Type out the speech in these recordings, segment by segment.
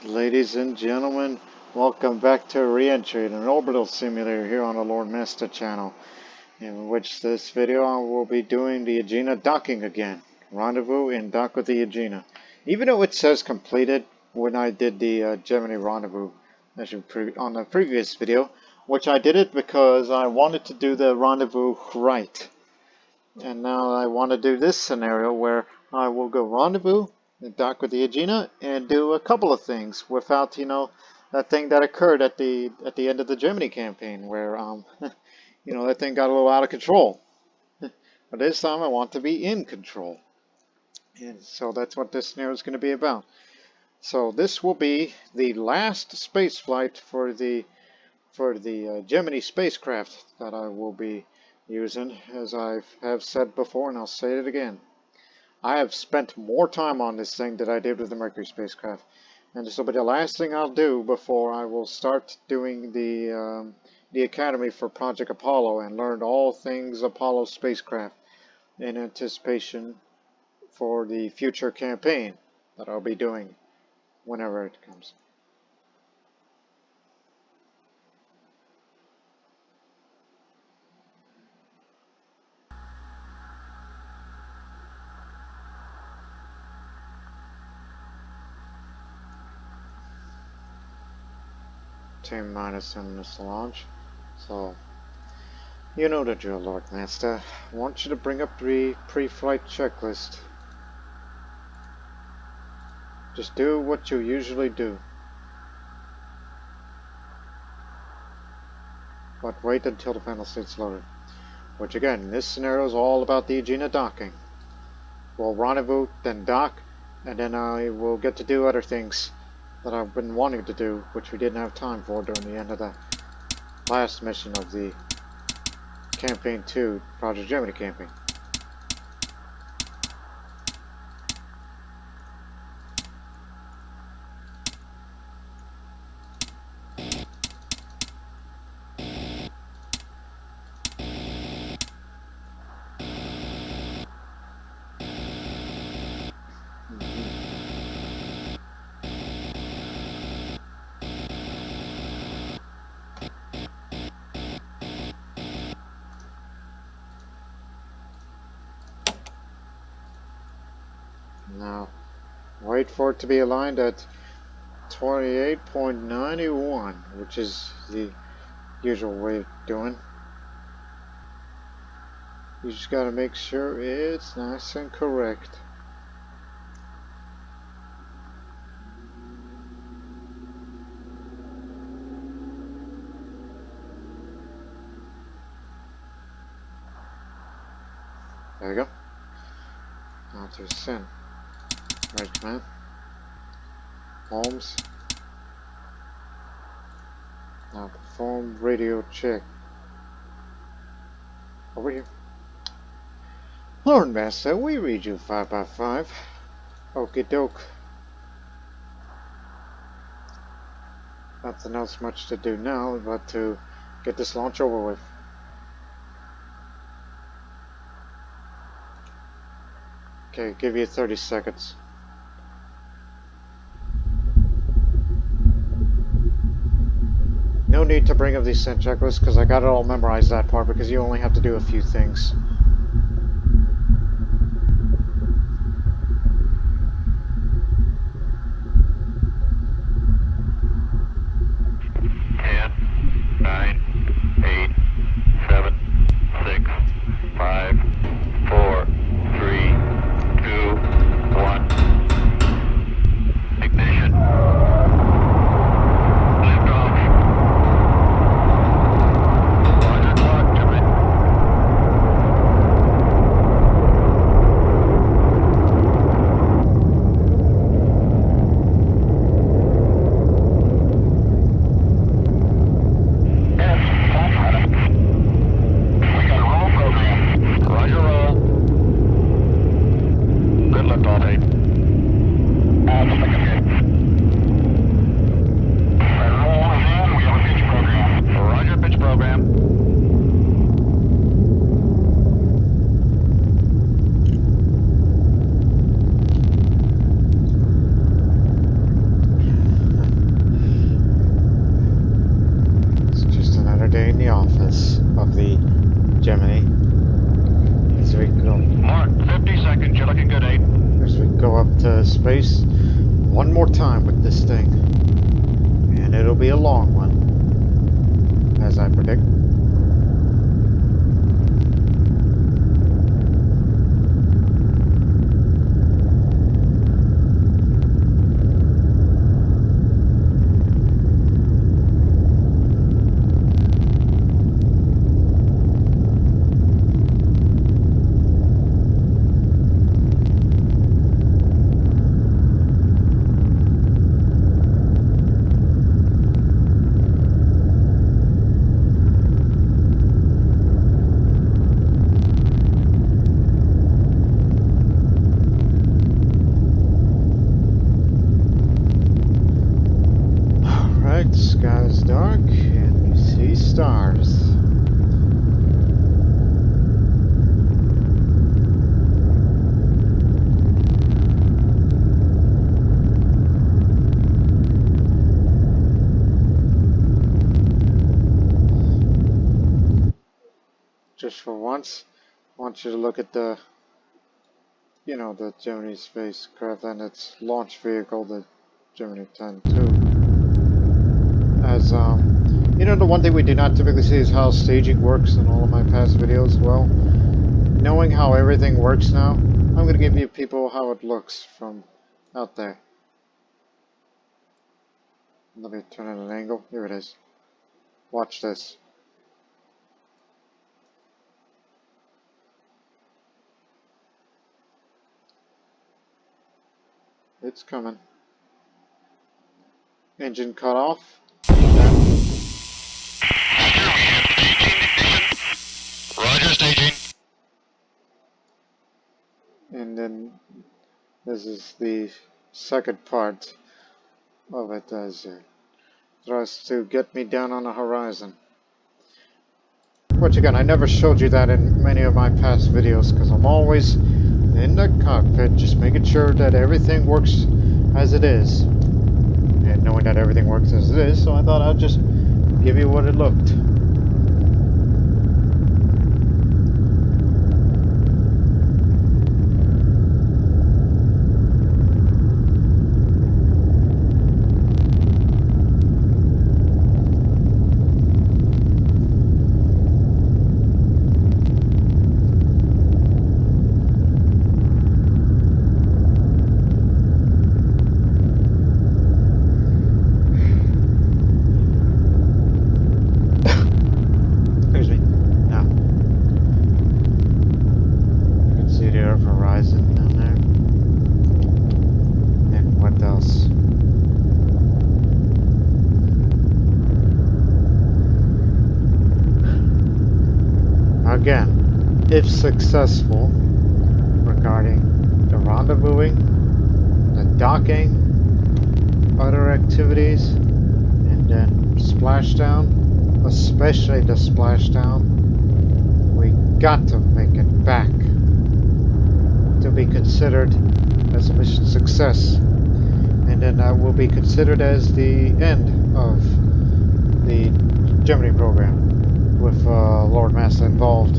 Ladies and gentlemen, welcome back to Reentry, an orbital simulator here on the Lord Master channel, in which this video I will be doing the Agena docking again. Rendezvous and dock with the Agena. Even though it says completed when I did the Gemini rendezvous on the previous video, which I did it because I wanted to do the rendezvous right. And now I want to do this scenario where I will go rendezvous, dock with the Agena, and do a couple of things without, that thing that occurred at the end of the Gemini campaign where, that thing got a little out of control. But this time I want to be in control. And so that's what this scenario is going to be about. So this will be the last space flight for the Gemini spacecraft that I will be using, as I have said before, and I'll say it again. I have spent more time on this thing than I did with the Mercury spacecraft, and this will be the last thing I'll do before I will start doing the Academy for Project Apollo and learn all things Apollo spacecraft in anticipation for the future campaign that I'll be doing whenever it comes. T-minus minutes to launch. So, you know the drill, Lord Master. I want you to bring up the pre-flight checklist. Just do what you usually do. But wait until the final state's loaded. Which again, this scenario is all about the Agena docking. We'll rendezvous, then dock, and then I will get to do other things that I've been wanting to do, which we didn't have time for during the end of the last mission of the Campaign 2, Project Gemini campaign. Now, wait for it to be aligned at 28.91, which is the usual way of doing. You just gotta make sure it's nice and correct. There you go. Now to send. Right, man. Holmes. Now perform radio check. Over here. Lord Master, we read you 5x5. Okie doke. Nothing else much to do now but to get this launch over with. Okay, give you 30 seconds. No need to bring up the sent checklist because I got it all memorized, that part, because you only have to do a few things. seconds. You're looking good, 8. As we go up to space one more time with this thing. And it'll be a long one, as I predict. The sky is dark and we see stars. Just for once, I want you to look at the, the Gemini Spacecraft and its launch vehicle, the Gemini 10 too. As, the one thing we do not typically see is how staging works in all of my past videos. Well, knowing how everything works now, I'm going to give you people how it looks from out there. Let me turn it at an angle. Here it is. Watch this. It's coming. Engine cut off. Roger, staging. And then this is the second part of it as it tries to get me down on the horizon. Which again, I never showed you that in many of my past videos because I'm always in the cockpit just making sure that everything works as it is. And knowing that everything works as it is, so I thought I'd just give you what it looked. Again, if successful, regarding the rendezvousing, the docking, other activities, and then splashdown, especially the splashdown, we got to make it back to be considered as a mission success. And then that will be considered as the end of the Gemini program, with Lord Master involved.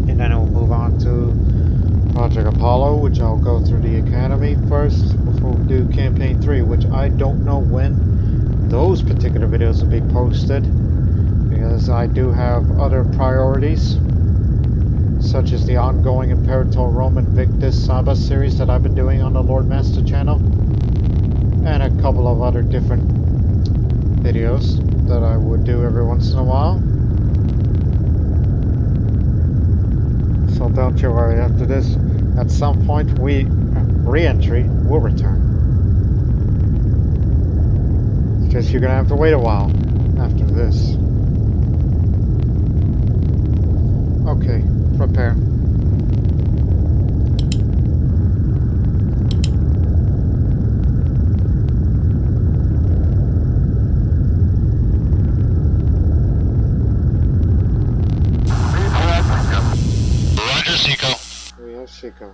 And then we'll move on to Project Apollo, which I'll go through the Academy first before we do Campaign 3, which I don't know when those particular videos will be posted, because I do have other priorities, such as the ongoing Imperator Rome Invictus Saba series that I've been doing on the Lord Master channel, and a couple of other different videos that I would do every once in a while. So don't you worry, after this, at some point, Reentry will return. It's just you're going to have to wait a while after this. Okay, prepare. Seco.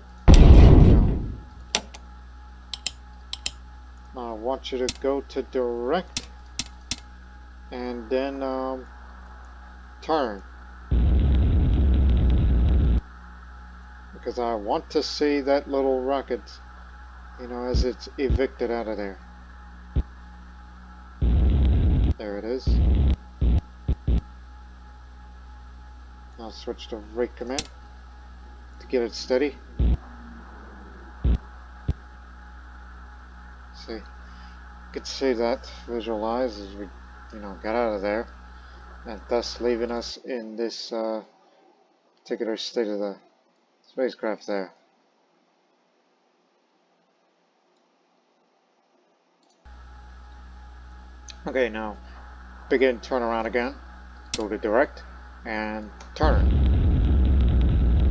Now I want you to go to direct and then turn. Because I want to see that little rocket, you know, as it's evicted out of there. There it is. I'll switch to rate command to get it steady. See, you can see that visualize as we, you know, got out of there, and thus leaving us in this particular state of the spacecraft there. Okay, now begin turnaround again. Go to direct and turn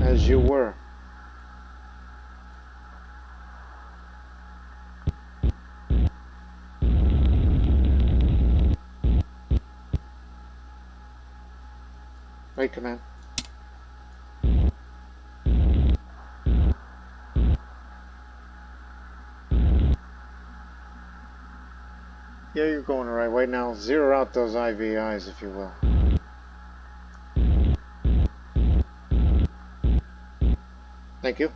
as you were. Rate command. Yeah, you're going the right way. Now zero out those IVIs, if you will. Thank you.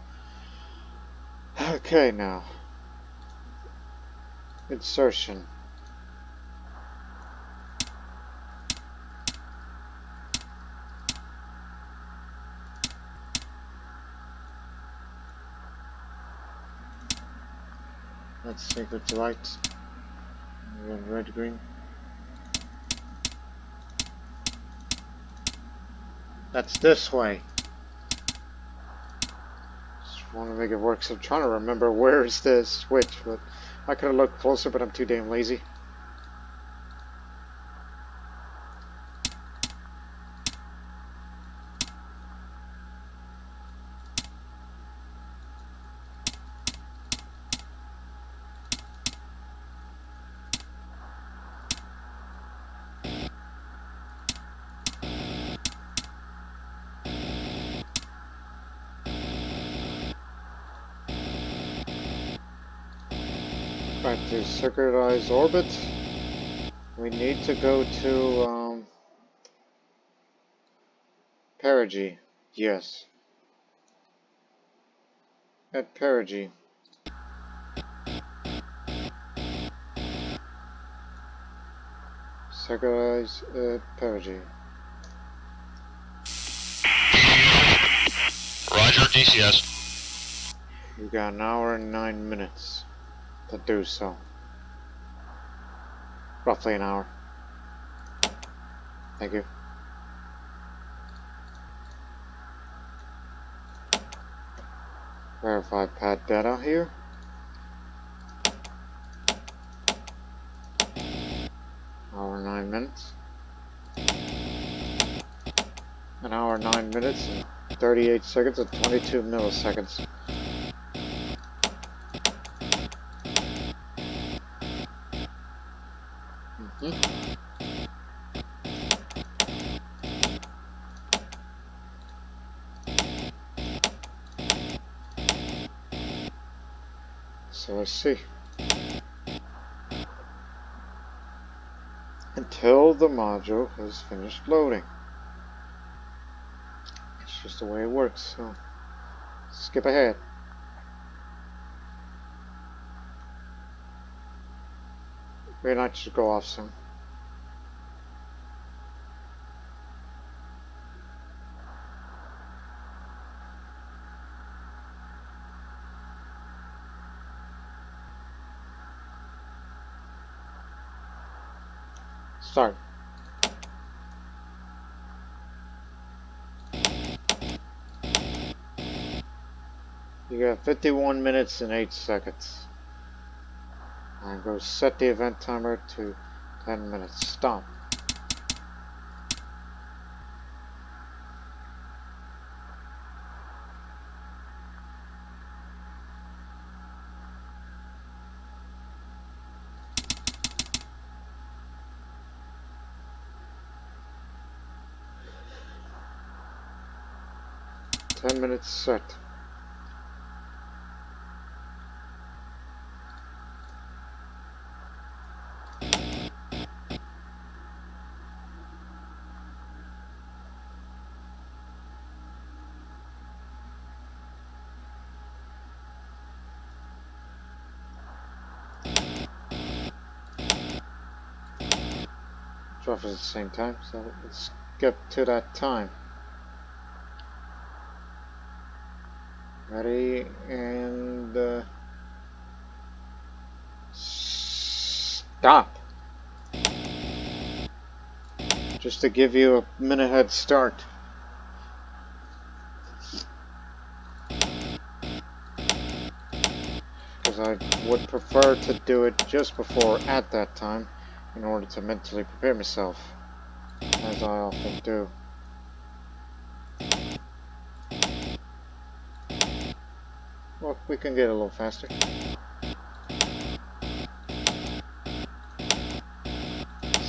Okay, now. Insertion. Let's see if it's right. Red, green. That's this way. Just want to make it work. So I'm trying to remember where's the switch, but I could have looked closer, but I'm too damn lazy. Right, to circularized orbit. We need to go to perigee. Yes. At perigee. Circularized at perigee. Roger, DCS. You got an hour and 9 minutes to do so. Roughly an hour. Thank you. Verify pad data here. Hour 9 minutes. An hour 9 minutes and 38 seconds and 22 milliseconds. So let's see. Until the module has finished loading. It's just the way it works, so skip ahead. Green light should go off soon. Start. You got 51 minutes and 8 seconds. And go set the event timer to 10 minutes. Stop. Ten minutes set. roughly at the same time. So let's skip to that time. Ready and stop. Just to give you a minute head start. Because I would prefer to do it just before at that time in order to mentally prepare myself, as I often do. Well, we can get a little faster.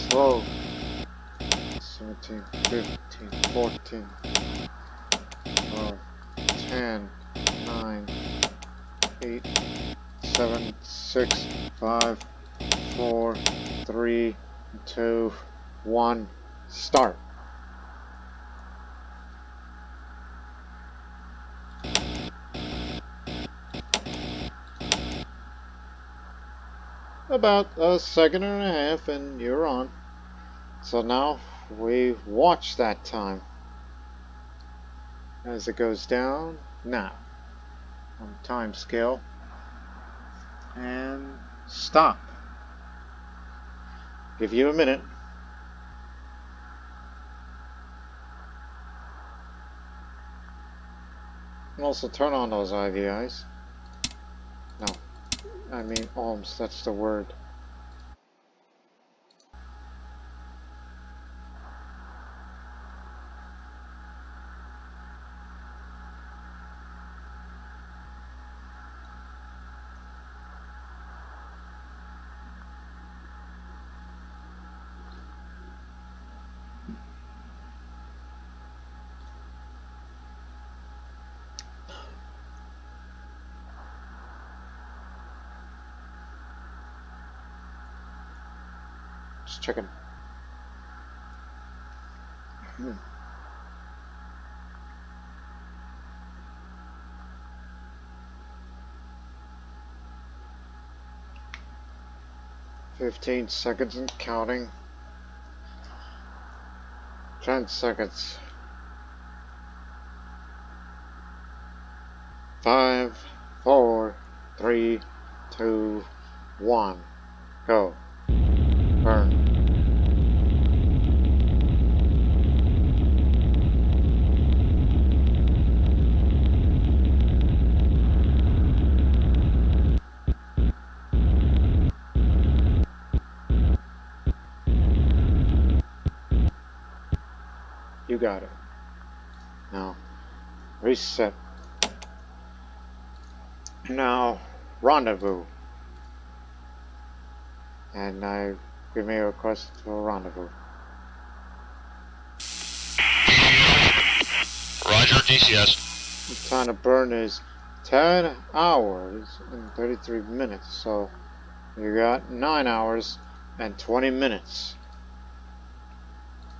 Slow. 17, 15, 14, 12, 10, 9, 8, 7, 6, 5, 4, 3, 2, 1, start. About a second and a half and you're on. So now we watch that time as it goes down now on time scale and stop. Give you a minute. And also turn on those IVIs. No, I mean ohms, that's the word. Just checking. 15 seconds and counting. 10 seconds. 5, 4, 3, 2, 1. Go. Burn. You got it. Now, reset. Now, rendezvous. And now, give me a request for a rendezvous. Roger, DCS. The time to burn is 10 hours and 33 minutes. So, you got 9 hours and 20 minutes.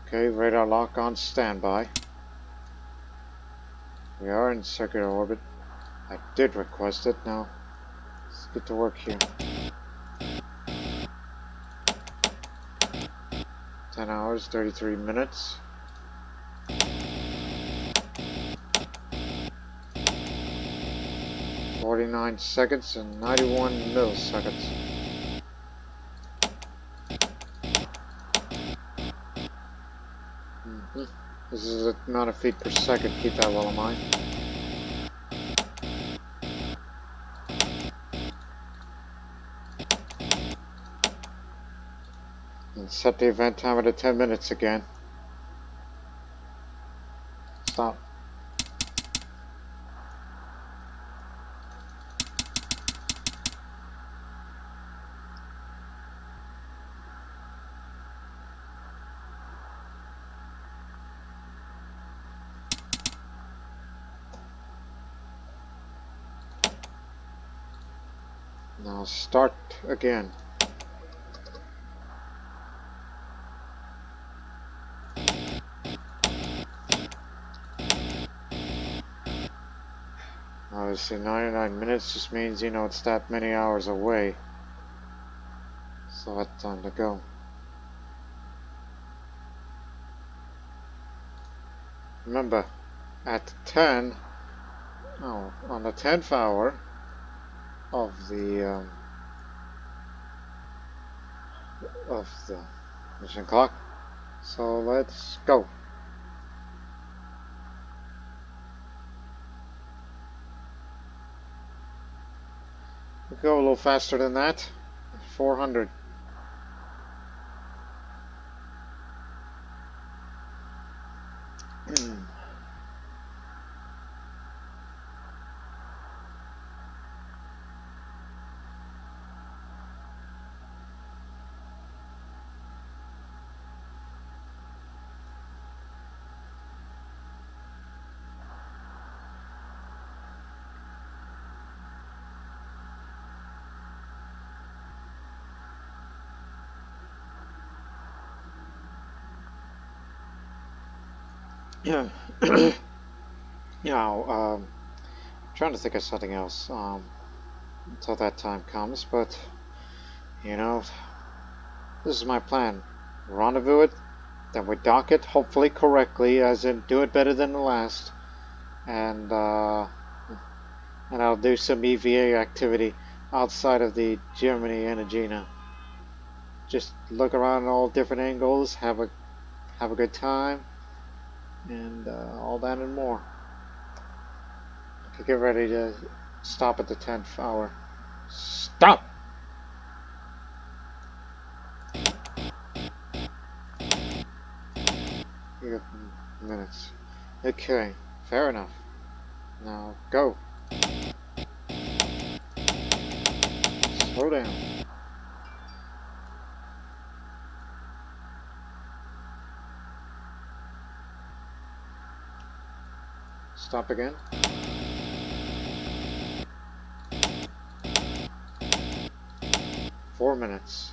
Okay, radar lock on standby. We are in circular orbit. I did request it. Now, let's get to work here. 10 hours, 33 minutes. .49 seconds and 91 milliseconds. This is the amount of feet per second. Keep that well in mind. And set the event timer to 10 minutes again. Stop. Now start again. Obviously 99 minutes just means, you know, it's that many hours away. So that's time to go. Remember, at 10, on the 10th hour of the mission clock. So let's go. We'll go a little faster than that. 400. Yeah. Now, trying to think of something else until that time comes, but you know, this is my plan. Rendezvous it, then we dock it, hopefully correctly, as in do it better than the last, and I'll do some EVA activity outside of the Gemini and Agena. Just look around all different angles, have a good time, and all that and more. Okay, get ready to stop at the 10th hour. Stop! You got minutes. Okay, fair enough. Now go. Slow down. Stop again. Four minutes.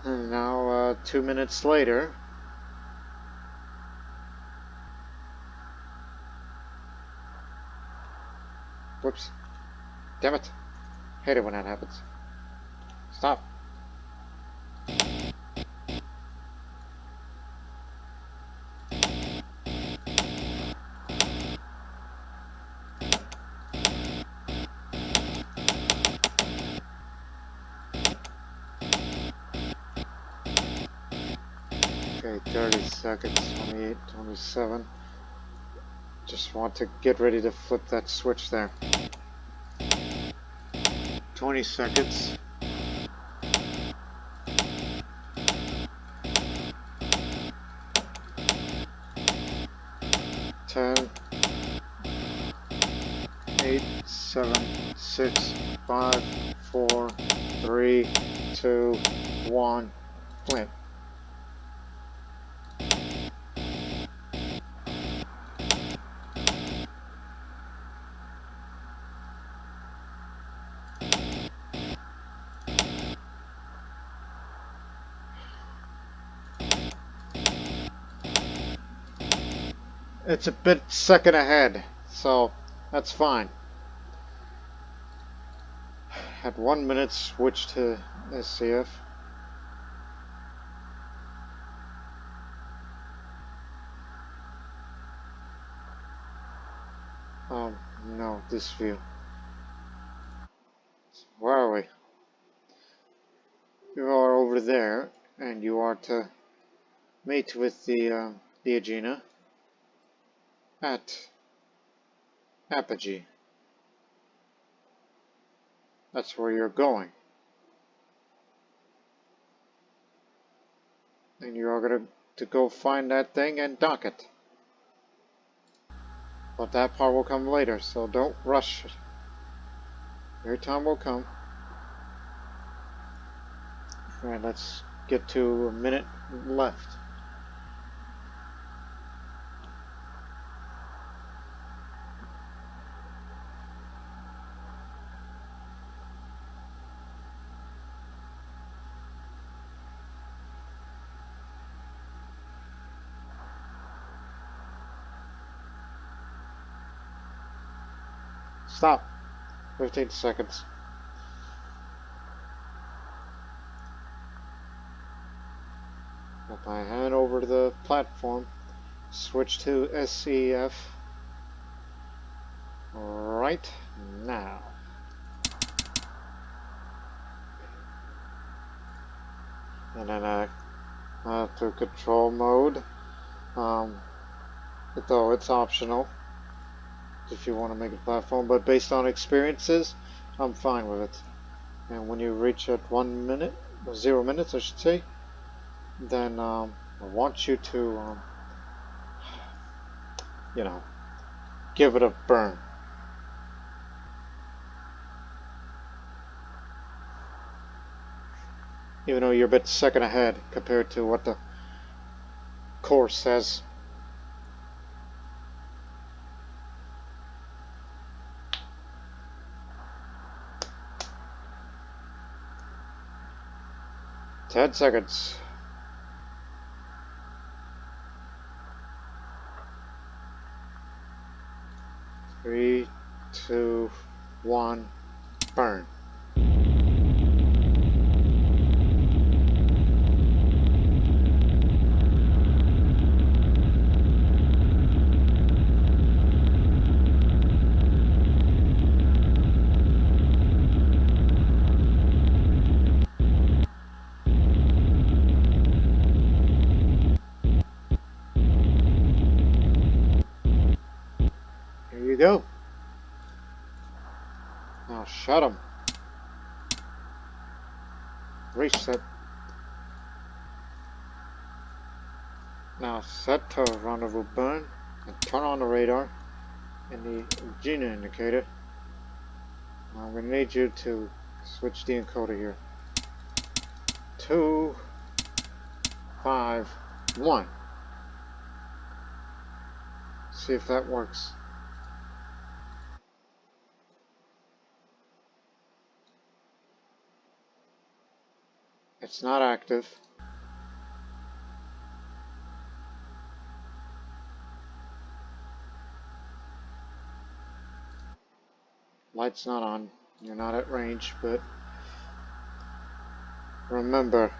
And now 2 minutes later. Whoops. Damn it. Hate it when that happens. Stop. Okay, 30 seconds, 28, 27. Just want to get ready to flip that switch there. 20 seconds. 10, 8, 7, 6, 5, 4, 3, 2, 1, flip. It's a bit second ahead, so that's fine. At 1 minute, switch to SCF. No, this view. Where are we? You are over there, and you are to meet with the Agena at Apogee. That's where you're going. And you are going to go find that thing and dock it. But that part will come later, so don't rush it. Your time will come. Alright, let's get to a minute left. Stop. 15 seconds. If I hand over the platform, switch to SEF right now. And then to control mode, though it's optional if you want to make a platform, but based on experiences, I'm fine with it. And when you reach at 1 minute, or 0 minutes I should say, then I want you to, you know, give it a burn. Even though you're a bit second ahead compared to what the course says. Ten seconds. 3, 2, 1, burn. Here you go. Now shut them. Reset. Now set to rendezvous burn and turn on the radar and the Agena indicator. Now I'm going to need you to switch the encoder here. 2, 5, 1. See if that works. It's not active. Light's not on. You're not at range, but remember,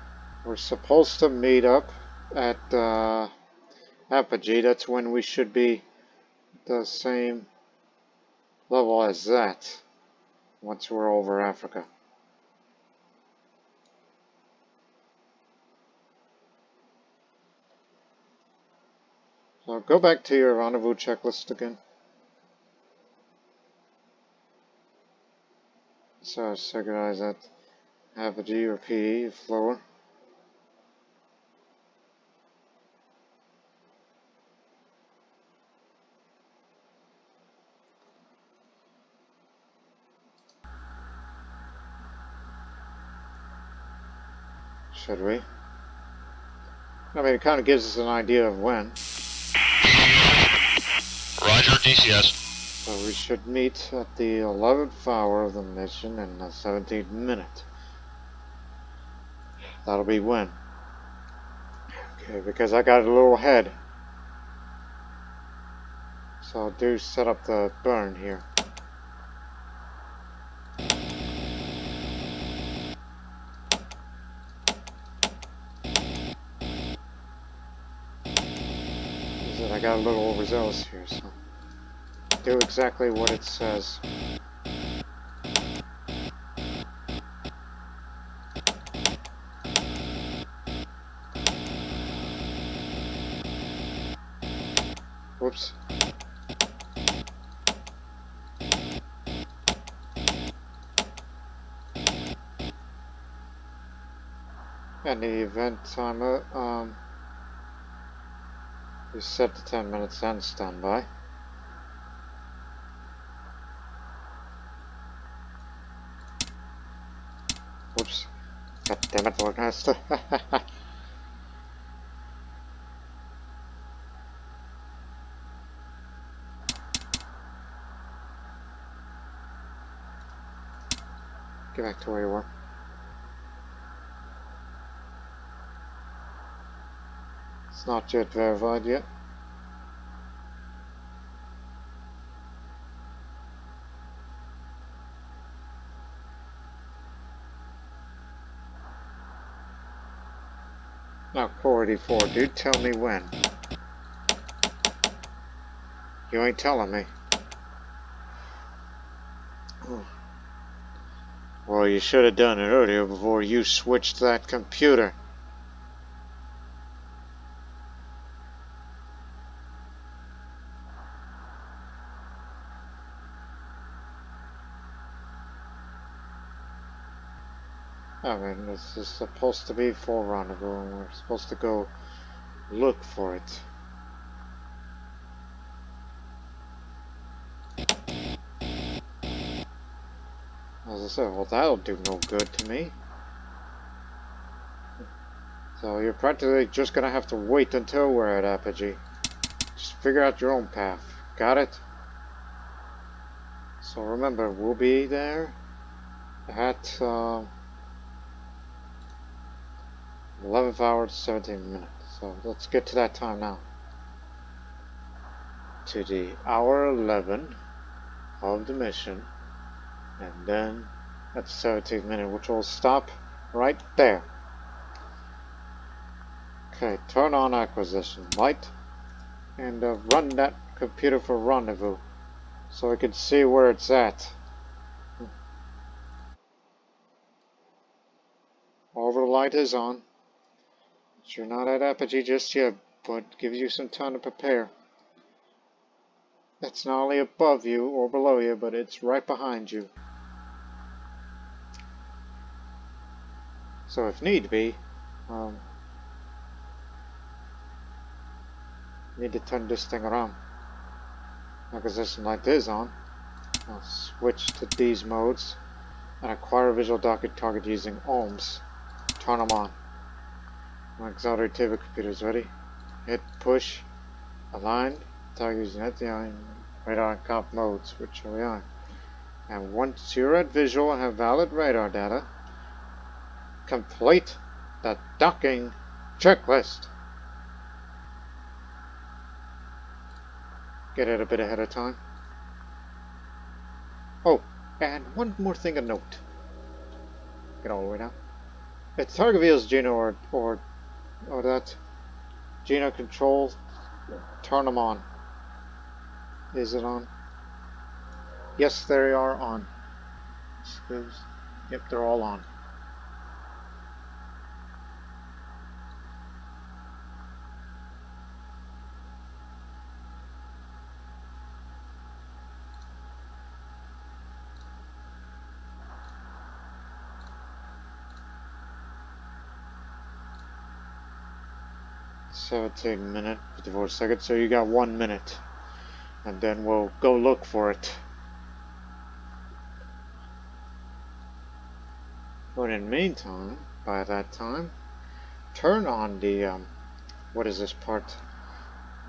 we're supposed to meet up at Apogee. That's when we should be the same level as that once we're over Africa. So go back to your rendezvous checklist again. So synchronize that Apogee or PE if lower. Should we? I mean, it kind of gives us an idea of when. Roger, DCS. So we should meet at the 11th hour of the mission and the 17th minute. That'll be when. Okay, because I got a little ahead. So I'll do set up the burn here. I got a little overzealous here, so do exactly what it says. Whoops. And the event timer is set to 10 minutes and standby. Whoops. God damn it, Lordmaster. Get back to where you were. It's not yet verified yet. Now, 484, dude, tell me when. You ain't telling me. Well, you should have done it earlier before you switched that computer. I mean, this is supposed to be for rendezvous, and we're supposed to go look for it. As I said, well, that'll do no good to me. So you're practically just gonna have to wait until we're at Apogee. Just figure out your own path. Got it? So remember, we'll be there at 11th hour 17 minutes. So let's get to that time now. To the hour 11 of the mission, and then at the 17th minute, which will stop right there. Okay, turn on acquisition light and run that computer for rendezvous so I can see where it's at. Orbital light is on. You're not at Apogee just yet, but gives you some time to prepare. It's not only above you or below you, but it's right behind you. So if need be, need to turn this thing around. Acquisition light is on. I'll switch to these modes and acquire visual docket target using ohms. Turn them on. Auxiliary table computers ready. Hit push. Aligned. Target using FDI radar and comp modes, which we are. And once you're at visual and have valid radar data, complete the docking checklist. Get it a bit ahead of time. Oh, and one more thing to note. Get all the way down. If the target vehicle's Geno or that Geno control, turn them on. Is it on? Yes, they are on. Yep, they're all on. -17 54 seconds, so you got 1 minute. And then we'll go look for it. But in the meantime, by that time, turn on the, what is this part?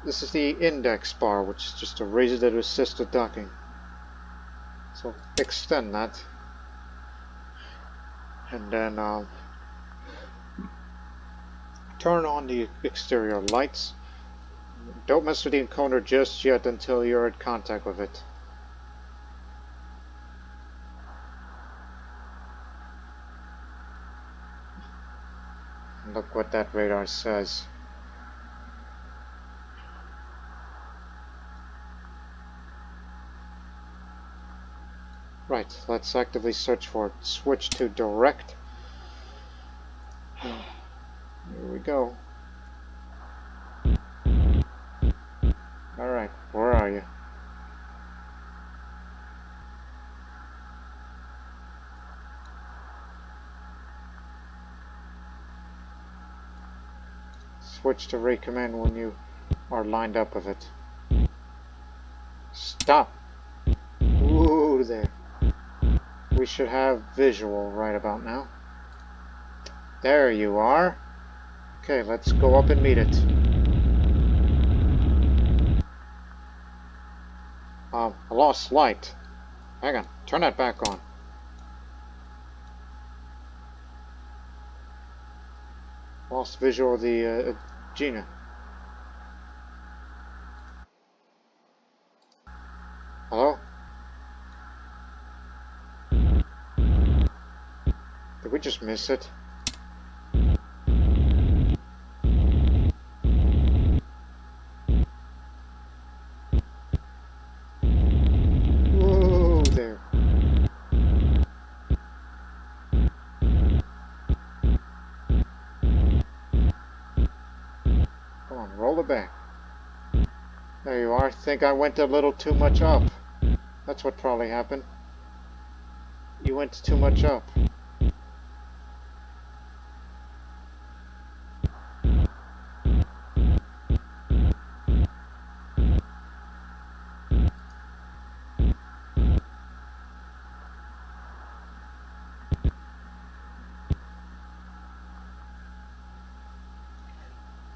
This is the index bar, which is just a razor to assist the docking. So extend that. And then turn on the exterior lights. Don't mess with the encoder just yet until you're in contact with it. Look what that radar says. Right, let's actively search for it. Switch to direct. Here we go. Alright, where are you? Switch to recommend when you are lined up with it. Stop! Ooh, there. We should have visual right about now. There you are. Okay, let's go up and meet it. I lost light. Hang on, turn that back on. Lost visual of the Agena. Hello? Did we just miss it? go back. There you are. I think I went a little too much up. That's what probably happened. You went too much up.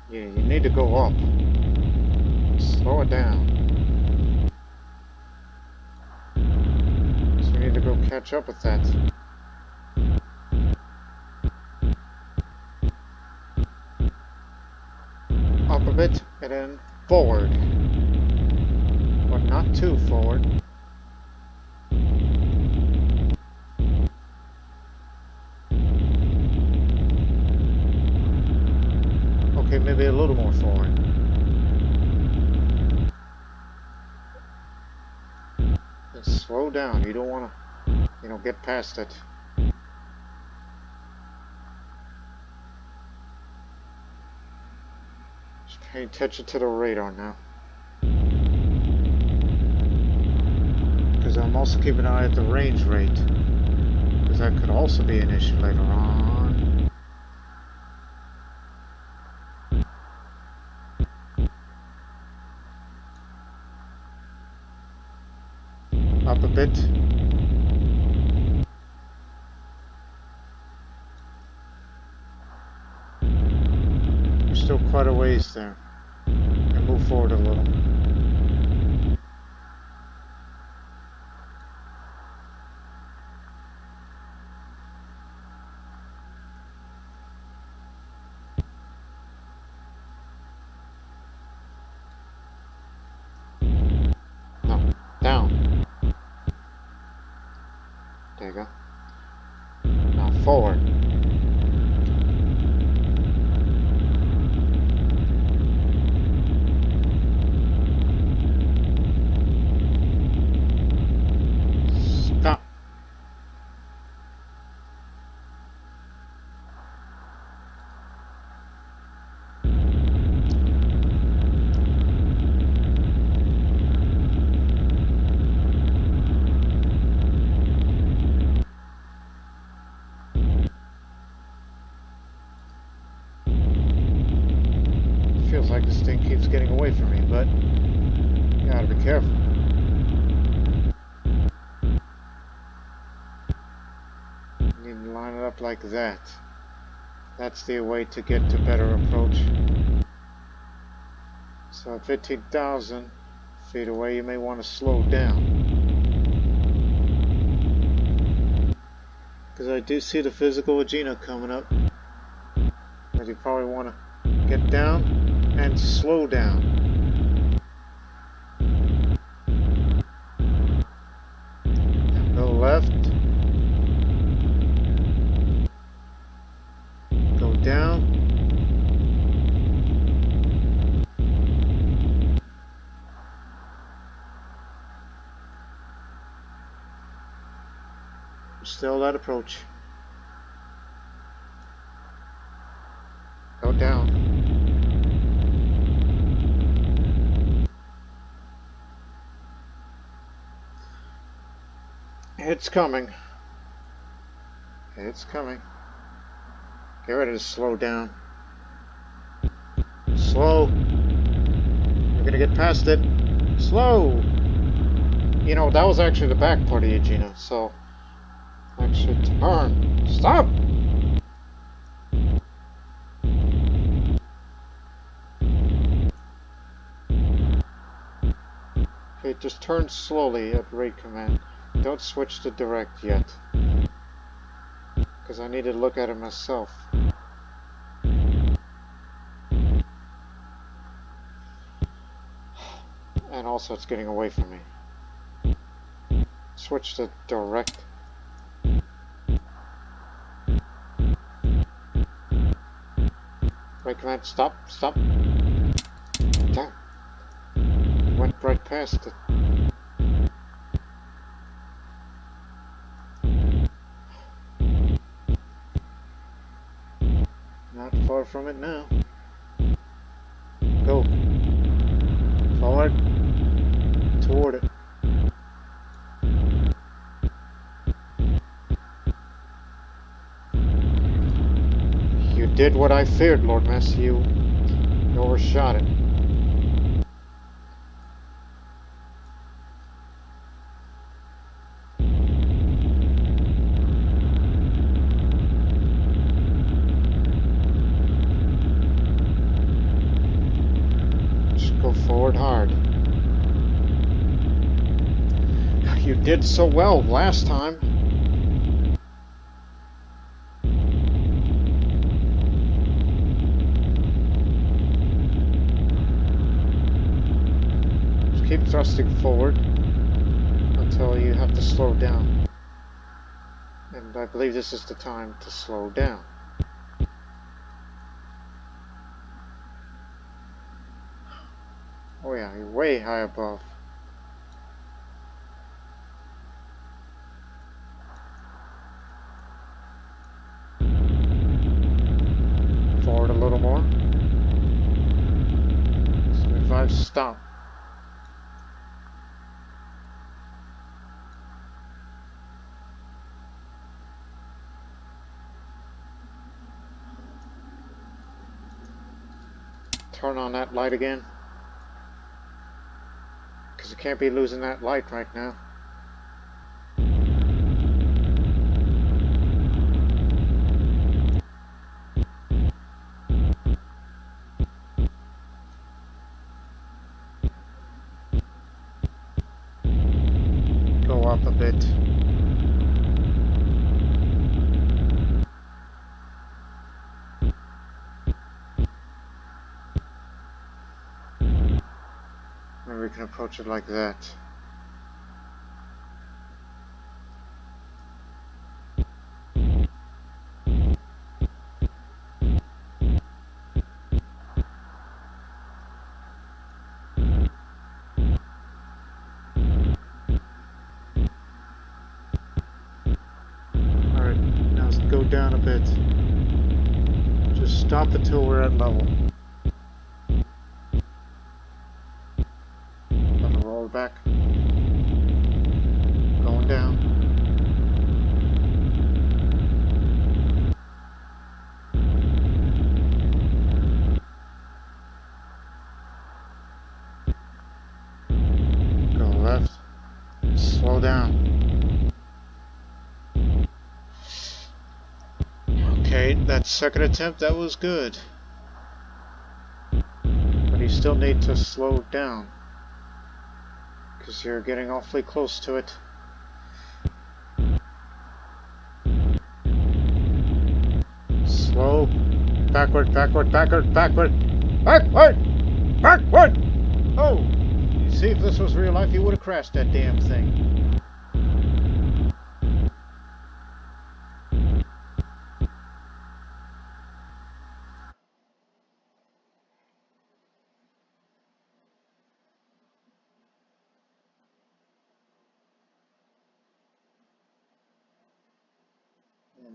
Yeah, you need to go up. Slow it down. So we need to go catch up with that. Up a bit, and then forward. But not too forward. Okay, maybe a little more forward. And slow down. You don't want to, get past it. Just pay attention to the radar now. Because I'm also keeping an eye at the range rate. Because that could also be an issue later on. Up a bit. You're still quite a ways there. And move forward a little. No, down. There you go. Now forward. Stop. Feels like this thing keeps getting away from me, but you gotta be careful. You need to line it up like that. That's the way to get to better approach. So at 15,000 feet away, you may want to slow down. Because I do see the physical Agena coming up. But you probably want to get down and slow down. And go left. Go down. Still that approach. Go down. It's coming. It's coming. Get ready to slow down. Slow. You're gonna get past it. Slow. That was actually the back part of Agena, so actually turn. Stop! Okay, just turn slowly at rate command. Don't switch to direct yet. Because I need to look at it myself. And also it's getting away from me. Switch to direct. Rate command, stop, stop. Damn. Went right past it. Not far from it now. Go. Forward. Toward it. You did what I feared, Lord Mess. You overshot it. Just go forward hard. You did so well last time. Just keep thrusting forward until you have to slow down. And I believe this is the time to slow down. Oh yeah, you're way high above. Forward a little more. 75, stop. Turn on that light again. Because you can't be losing that light right now. Go up a bit. Maybe we can approach it like that. Alright, now go down a bit. Just stop until we're at level. Let it roll back. Going down. Go left. Slow down. Okay, that second attempt, that was good. But you still need to slow down. Because you're getting awfully close to it. Slow. Backward, backward, backward, backward. Backward! Backward! Oh! You see, if this was real life, you would have crashed that damn thing.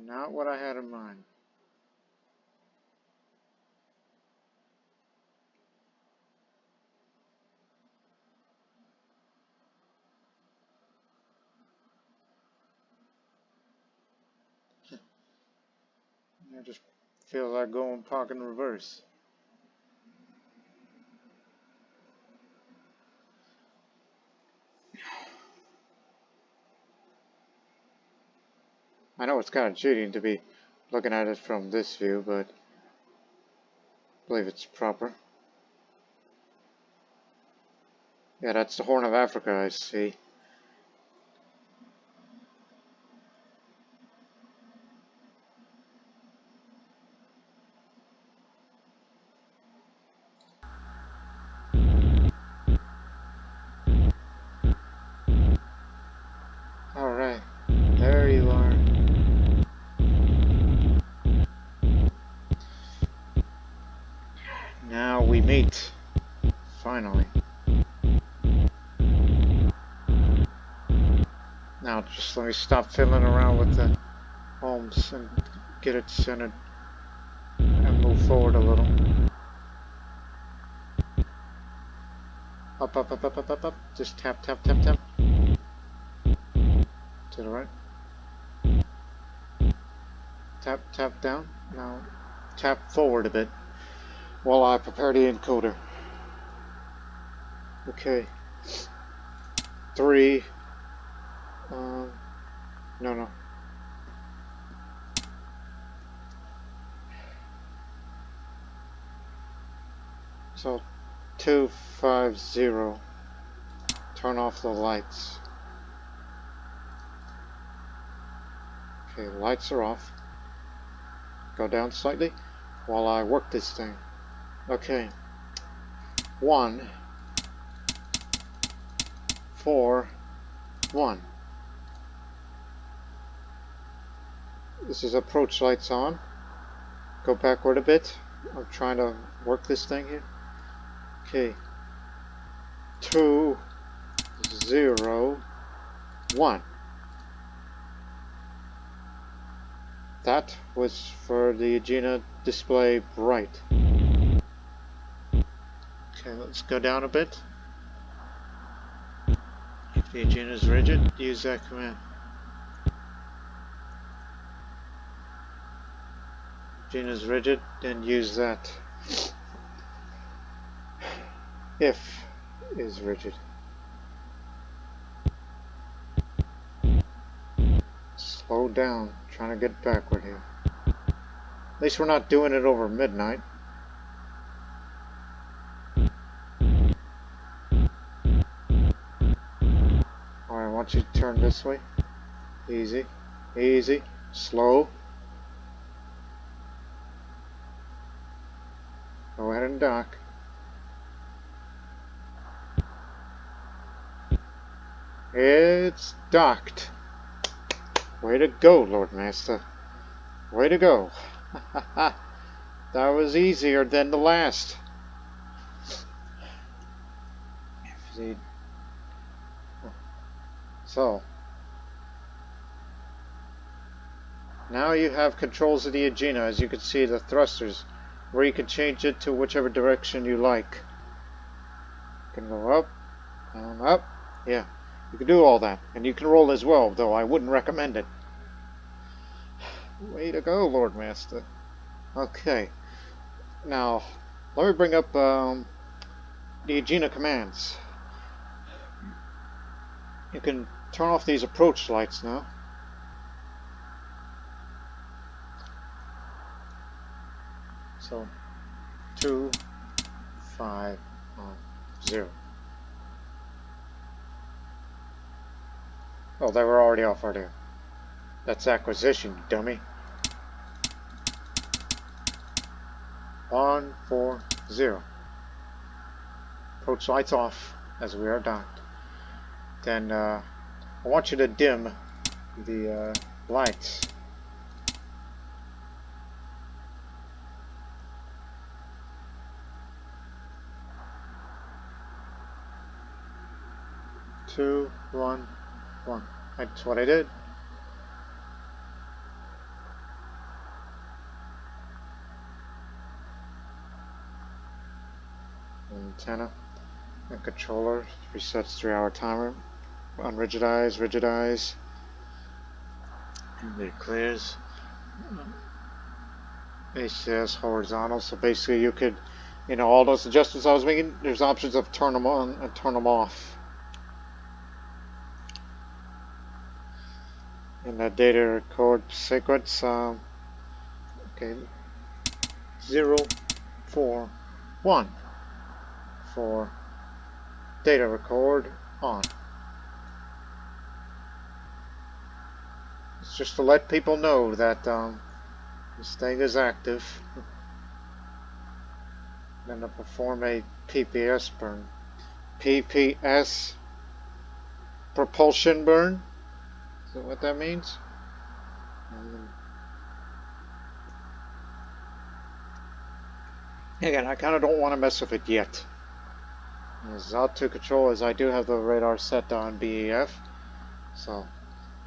Not what I had in mind. I just feel like going park in reverse. I know it's kind of cheating to be looking at it from this view, but I believe it's proper. Yeah, that's the Horn of Africa, I see. Alright, there you are. Now we meet. Finally. Now just let me stop fiddling around with the homes and get it centered and move forward a little. Up, up, up, up, up, up, up. Just tap, tap, tap, tap. To the right. Tap, tap down. Now tap forward a bit while I prepare the encoder. Okay. 3. No. So 250. Turn off the lights. Okay, the lights are off. Go down slightly while I work this thing. Okay. 1, 4, 1. This is approach lights on. Go backward a bit. I'm trying to work this thing here. Okay. 2, 0, 1. That was for the Agena display bright. Okay, let's go down a bit. If the Agena is rigid, use that command. Agena is rigid, then use that. If is rigid. Slow down, trying to get backward here. At least we're not doing it over midnight. Alright, I want you to turn this way. Easy, easy, slow. Go ahead and dock. It's docked. Way to go, Lord Master. Way to go. That was easier than the last. So, now you have controls of the Agena. As you can see, the thrusters, where you can change it to whichever direction you like. You can go up, down, up. Yeah, you can do all that. And you can roll as well, though I wouldn't recommend it. Way to go, Lord Master. Okay. Now, let me bring up the Agena commands. You can turn off these approach lights now. So, 2, 5, 0. Oh, they were already off right there. That's acquisition, you dummy. 1, 4, 0. Approach lights off as we are docked. Then I want you to dim the lights. Two, one, one. That's what I did. Antenna and controller resets 3-hour timer. Unrigidize, rigidize, and it clears. HCS horizontal. So basically, you could, all those adjustments I was making. There's options of turn them on and turn them off. And that data record sequence. Okay, 0, 4, 1 for data record on. It's just to let people know that this thing is active. I'm going to perform a PPS burn. PPS, propulsion burn. Is that what that means? Again, I kind of don't want to mess with it yet. As out to control, as I do have the radar set on BEF, so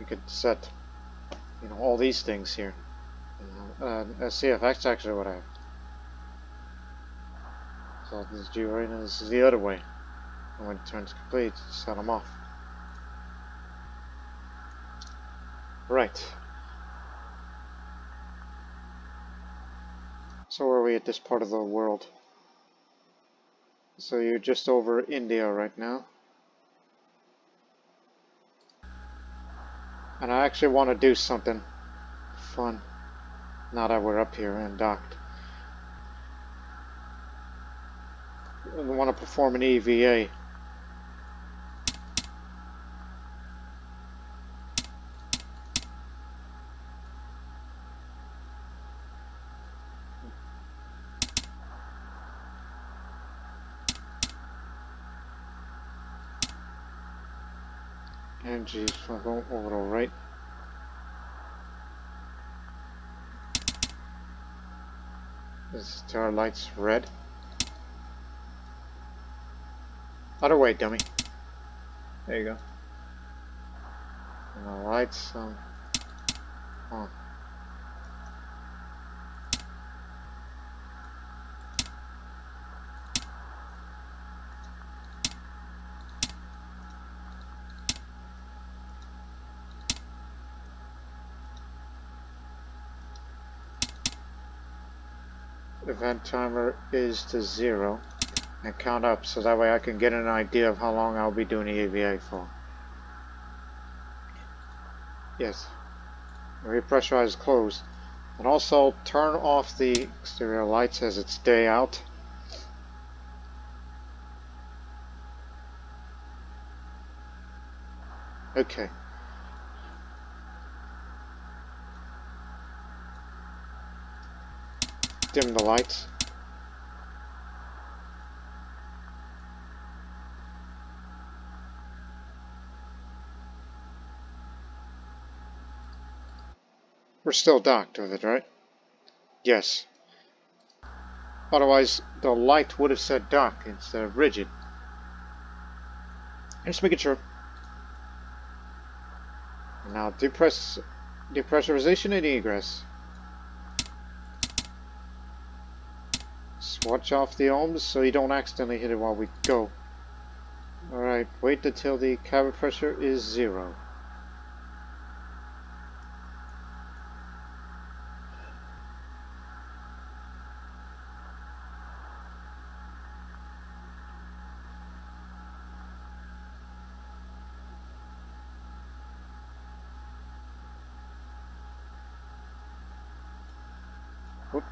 you could set, all these things here. SCFX actually what I have. So this is G-rating, this is the other way. And when it turns complete, set them off. Right. So where are we at this part of the world? So you're just over India right now. And I actually want to do something fun now that we're up here and docked. I want to perform an EVA. And geez, I'm going orbital, right? Is our lights red? Other way, dummy. There you go. And the lights, on. Event timer is to 0. And count up so that way I can get an idea of how long I'll be doing the EVA for. Yes. Repressurize closed. And also turn off the exterior lights as it's day out. Okay. Dim the lights. We're still docked with it, right? Yes. Otherwise, the light would have said dock instead of rigid. Just making sure. Now depressurization and egress. Swatch off the ohms so you don't accidentally hit it while we go. Alright, wait until the cabin pressure is 0. Whoop.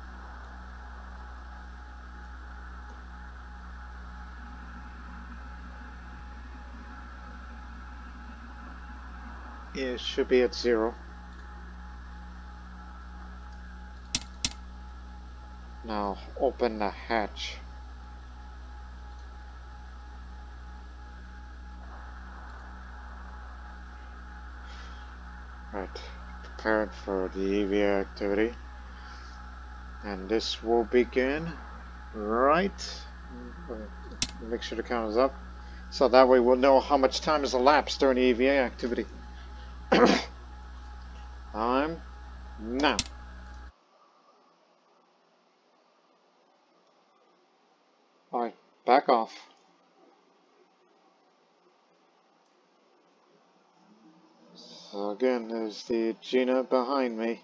It should be at 0. Now open the hatch. Right, preparing for the EVA activity. And this will begin right. Make sure the count is up. So that way we'll know how much time has elapsed during the EVA activity. Time now. Alright, back off. So again, there's the Agena behind me.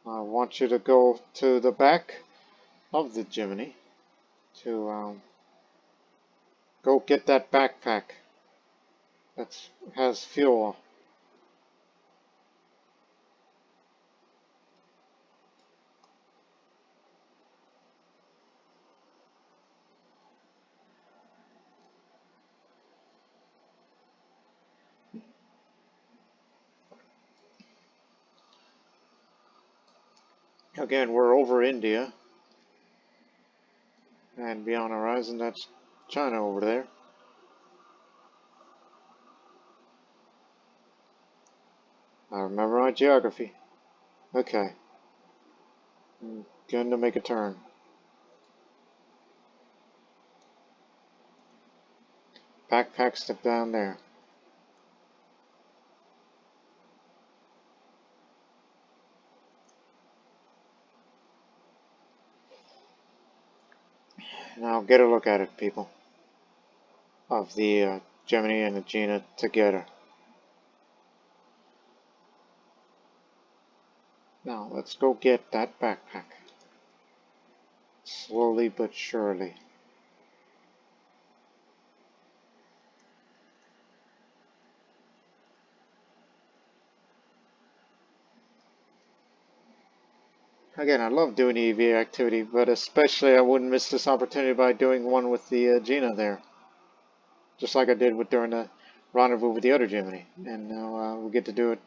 I want you to go to the back of the Gemini to go get that backpack that has fuel. Again, we're over India. And beyond the horizon, that's China over there. I remember my geography. Okay. I'm going to make a turn. Backpack step down there. Now get a look at it, people. of the Gemini and Agena together. Now let's go get that backpack. Slowly but surely. Again, I love doing EVA activity, but especially I wouldn't miss this opportunity by doing one with the Agena there. Just like I did during the rendezvous with the other Gemini. And now we get to do it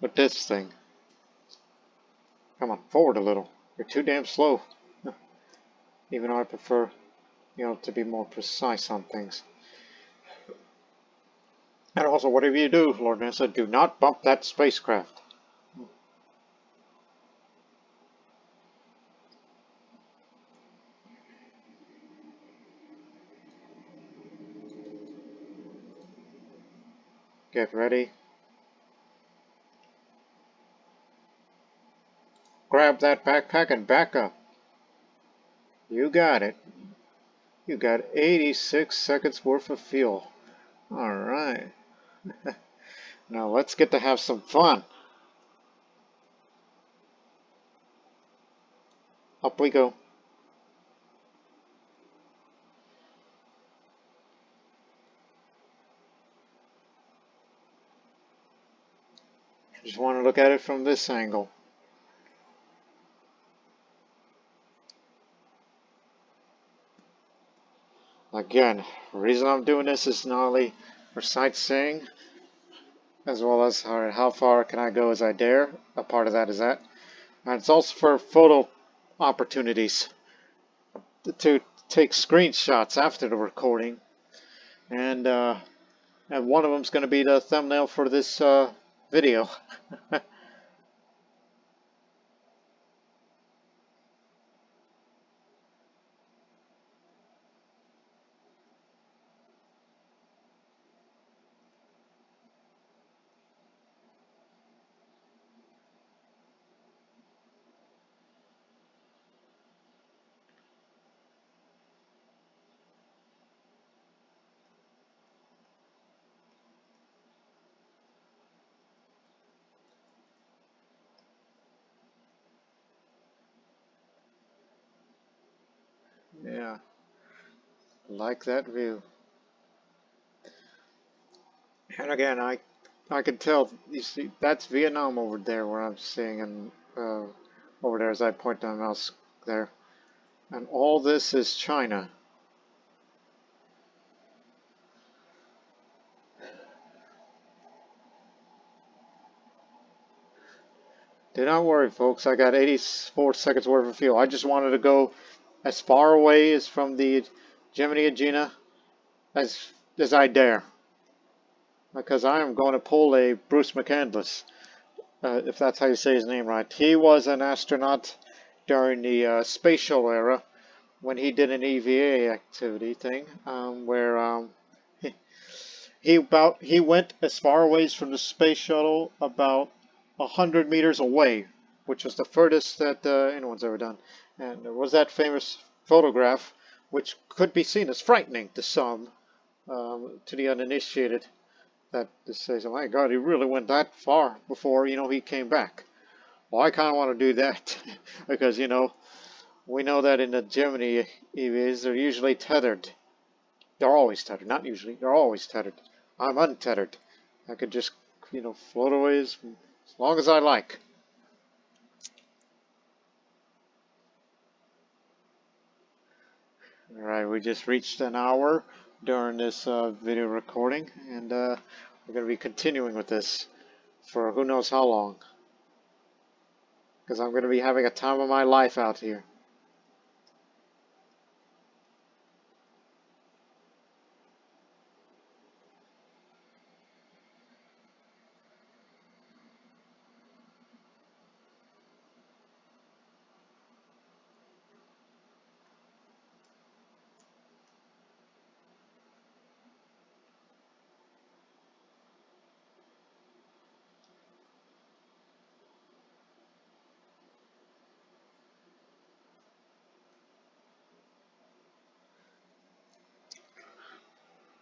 with this thing. Come on, forward a little. You're too damn slow. Even though I prefer, to be more precise on things. And also, whatever you do, Lord NASA, do not bump that spacecraft. Get ready. Grab that backpack and back up. You got it. You got 86 seconds worth of fuel. Alright. Now let's get to have some fun. Up we go. Just want to look at it from this angle. Again, the reason I'm doing this is not only for sightseeing, as well as how far can I go as I dare. A part of that is that. And it's also for photo opportunities to take screenshots after the recording. And one of them is going to be the thumbnail for this video. Yeah, like that view. And again, I can tell, you see, that's Vietnam over there where I'm seeing, and over there as I point my mouse there. And all this is China. Do not worry, folks. I got 84 seconds worth of fuel. I just wanted to go as far away as from the Gemini Agena as I dare. Because I am going to pull a Bruce McCandless, if that's how you say his name right. He was an astronaut during the space shuttle era when he did an EVA activity thing, where he went as far away from the space shuttle about 100 meters away, which was the furthest that anyone's ever done. And there was that famous photograph, which could be seen as frightening to some, to the uninitiated, that says, "Oh my God, he really went that far before he came back." Well, I kind of want to do that because we know that in the Gemini EVAs they're usually tethered. They're always tethered, not usually. They're always tethered. I'm untethered. I could just float away as long as I like. Alright, we just reached an hour during this video recording, and we're going to be continuing with this for who knows how long. Because I'm going to be having a time of my life out here.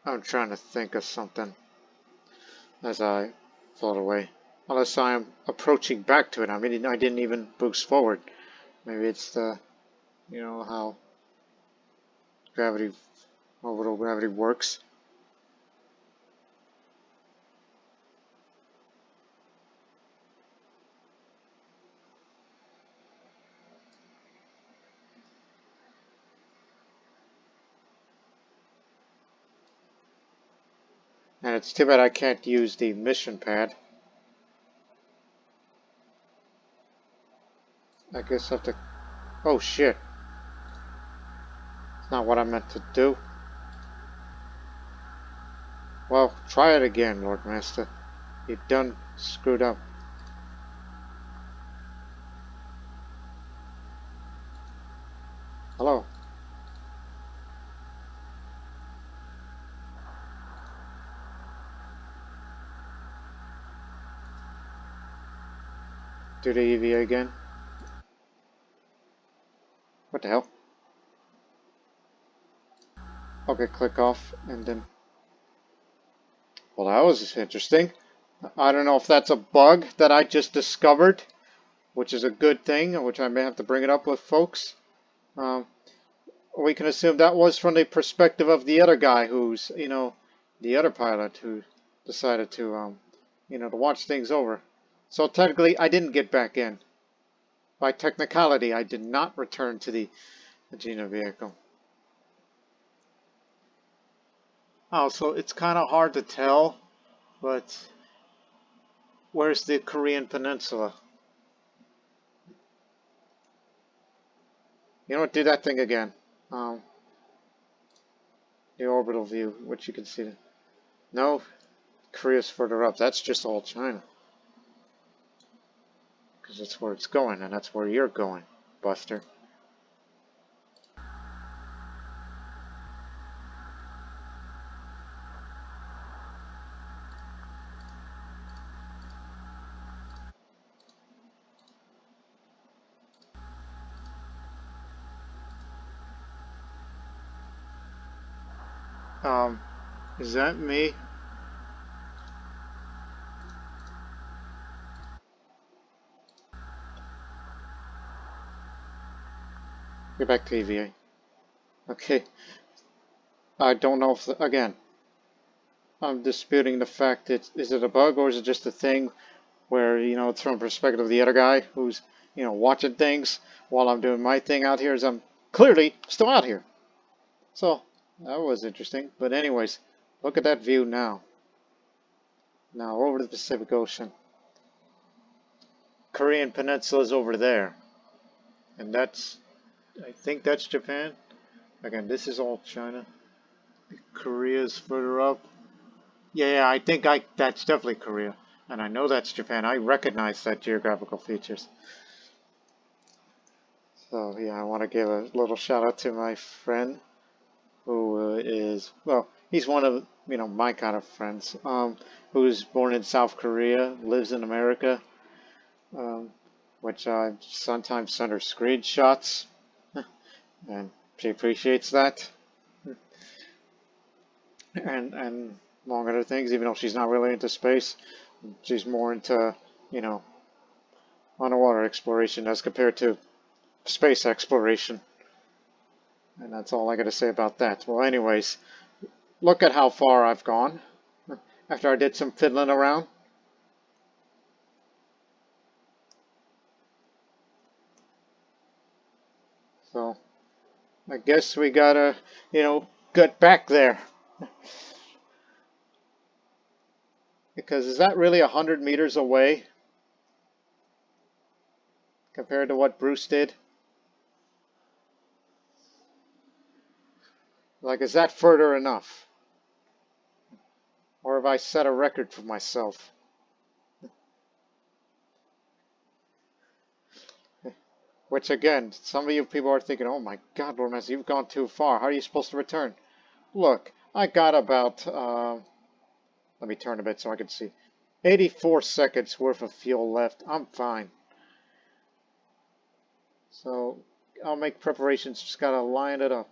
I'm trying to think of something as I float away. Unless I am approaching back to it. I mean, I didn't even boost forward. Maybe it's the, how gravity, orbital gravity works. And it's too bad I can't use the mission pad. I guess I have to... Oh shit. It's not what I meant to do. Well, try it again, Lord Master. You done screwed up. Hello. Do the EVA again. What the hell? Okay, click off and then... Well, that was interesting. I don't know if that's a bug that I just discovered, which is a good thing, which I may have to bring it up with folks. We can assume that was from the perspective of the other guy who's, the other pilot who decided to, to watch things over. So technically, I didn't get back in. By technicality, I did not return to the Agena vehicle. Oh, so it's kind of hard to tell, but where's the Korean Peninsula? You know what? Do that thing again. The orbital view, which you can see. No, Korea's further up. That's just all China. Because that's where it's going, and that's where you're going, Buster. Is that me? Get back to EVA. Okay. I don't know if, again, I'm disputing the fact that, is it a bug or is it just a thing where, it's from the perspective of the other guy who's, watching things while I'm doing my thing out here as I'm clearly still out here. So, that was interesting. But anyways, look at that view now. Now over to the Pacific Ocean. Korean Peninsula is over there. And that's, I think that's Japan. Again, this is all China. Korea's further up. Yeah, I think that's definitely Korea. And I know that's Japan. I recognize that geographical features. So yeah, I want to give a little shout out to my friend who is, well, he's one of, my kind of friends, who's born in South Korea, lives in America, which I sometimes send her screenshots, and she appreciates that. And among other things, even though she's not really into space, she's more into, underwater exploration as compared to space exploration. And that's all I got to say about that. Well, anyways, look at how far I've gone after I did some fiddling around. So I guess we gotta, get back there. Because is that really 100 meters away compared to what Bruce did? Like, is that further enough? Or have I set a record for myself? Which, again, some of you people are thinking, oh my God, Lord Master, you've gone too far. How are you supposed to return? Look, I got about, let me turn a bit so I can see, 84 seconds worth of fuel left. I'm fine. So I'll make preparations, just gotta line it up.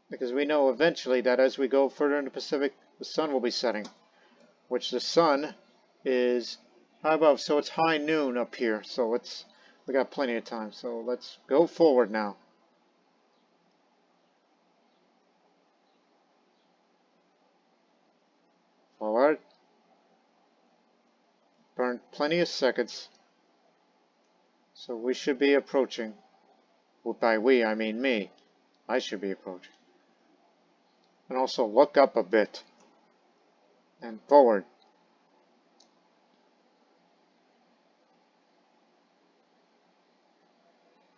Because we know eventually that as we go further in the Pacific, the sun will be setting, which the sun is high above, so it's high noon up here. So we got plenty of time. So let's go forward now. Forward. Burned plenty of seconds. So we should be approaching. Well, by we, I mean me. I should be approaching. And also look up a bit. And forward.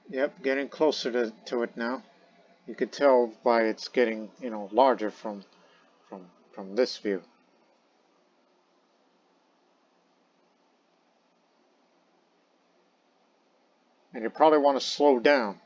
Yep, getting closer to it now. You could tell by it's getting, larger from this view. And you probably want to slow down.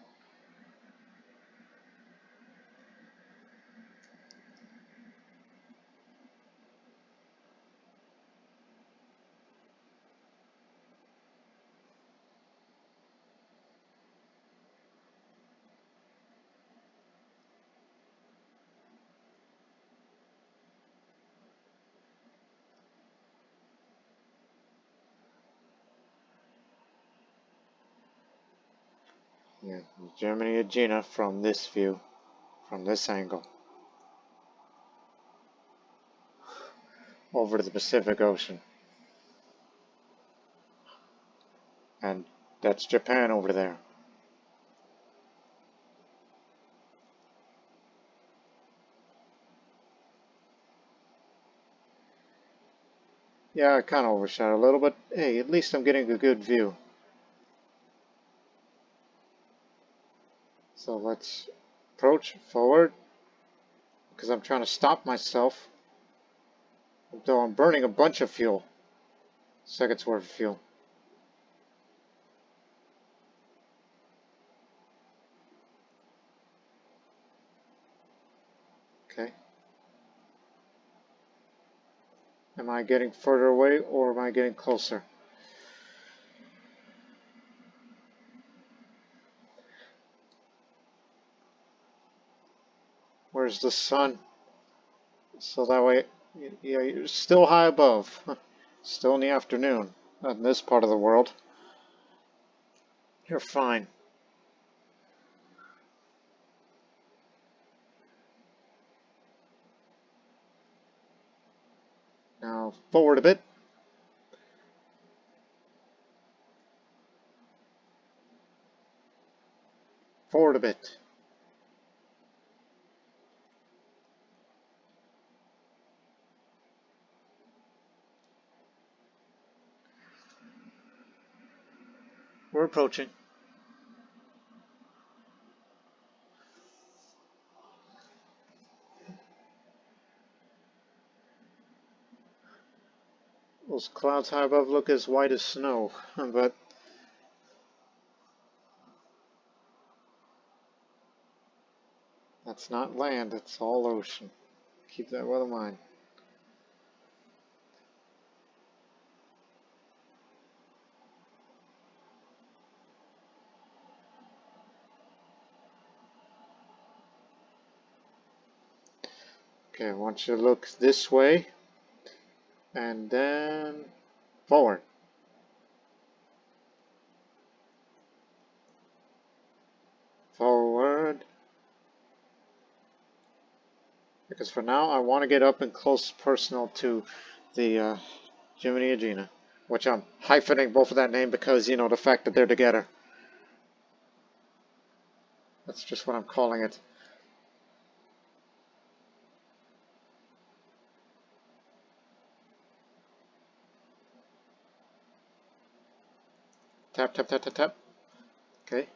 Yeah, Gemini Agena from this view, from this angle, over to the Pacific Ocean. And that's Japan over there. Yeah, I kind of overshot a little, but hey, at least I'm getting a good view. So let's approach forward, because I'm trying to stop myself, though I'm burning a bunch of fuel. Seconds worth of fuel. Okay. Am I getting further away or am I getting closer? Where's the sun? So that way, yeah, you're still high above. Still in the afternoon. Not in this part of the world. You're fine. Now, forward a bit. Forward a bit. We're approaching. Those clouds high above look as white as snow, but that's not land, it's all ocean. Keep that well in mind. Okay, I want you to look this way, and then forward. Forward. Because for now, I want to get up and close personal to the Gemini Agena, which I'm hyphenating both of that name because, the fact that they're together. That's just what I'm calling it. Tap, tap, tap, tap, tap. Okay.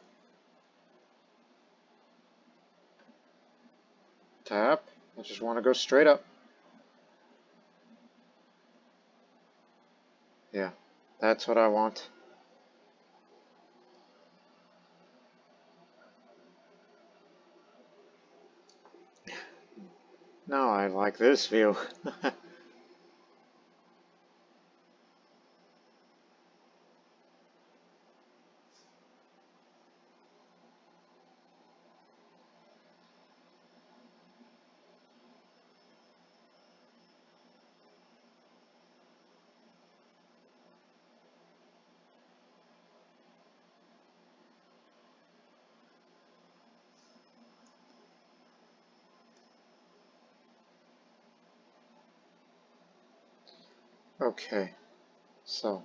Tap. I just want to go straight up. Yeah, that's what I want. Now I like this view. Okay, so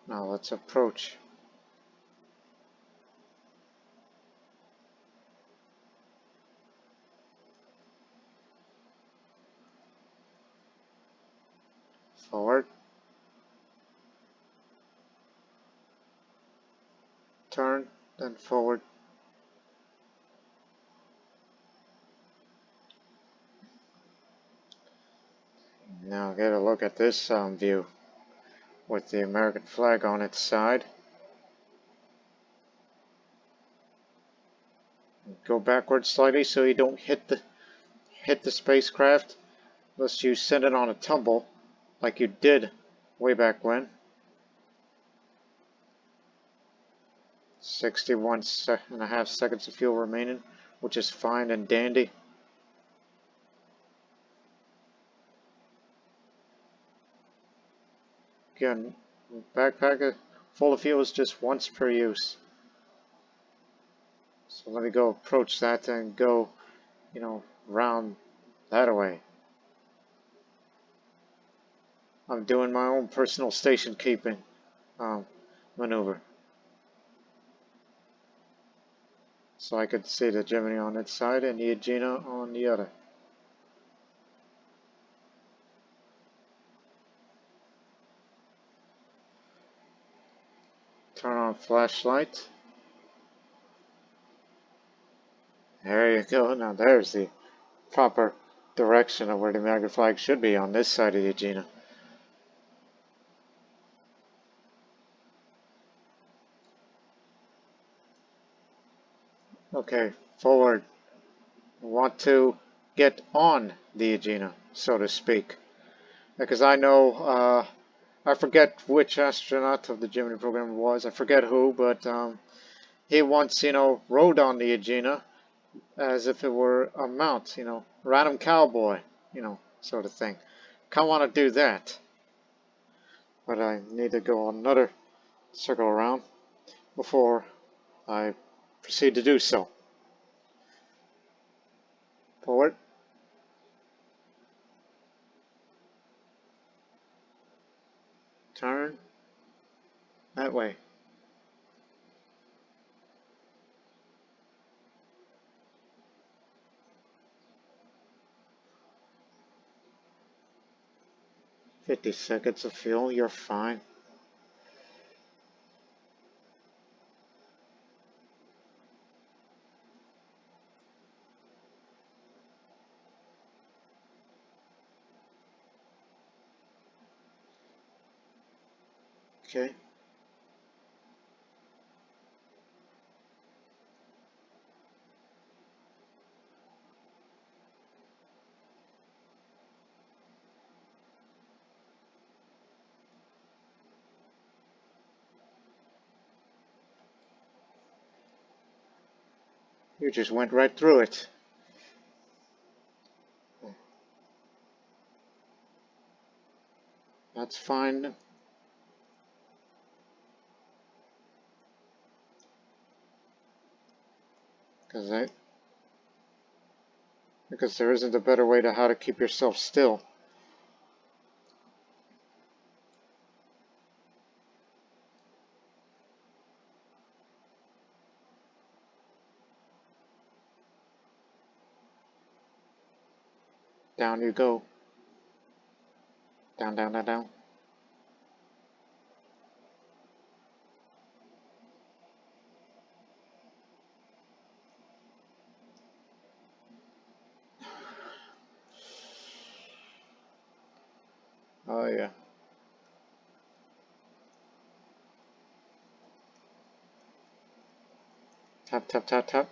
now let's approach. Forward. Turn, then forward. Now get a look at this view with the American flag on its side. Go backwards slightly so you don't hit the spacecraft, unless you send it on a tumble like you did way back when. 61.5 seconds of fuel remaining, which is fine and dandy. Again, backpack full of fuel is just once per use. So let me go approach that and go, round that way. I'm doing my own personal station keeping maneuver. So I could see the Gemini on its side and the Agena on the other. Turn on flashlight. There you go. Now there's the proper direction of where the American flag should be on this side of the Agena. Okay, forward. I want to get on the Agena, so to speak. Because I know, I forget which astronaut of the Gemini program it was, I forget who, but he once, rode on the Agena as if it were a mount, random cowboy, sort of thing. Kind of want to do that. But I need to go another circle around before I proceed to do so. Forward. Turn. That way. "50 seconds of fuel, you're fine." Okay. You just went right through it. That's fine. Because there isn't a better way to how to keep yourself still. Down you go. Down, down, down, down. Oh yeah. Tap, tap, tap, tap.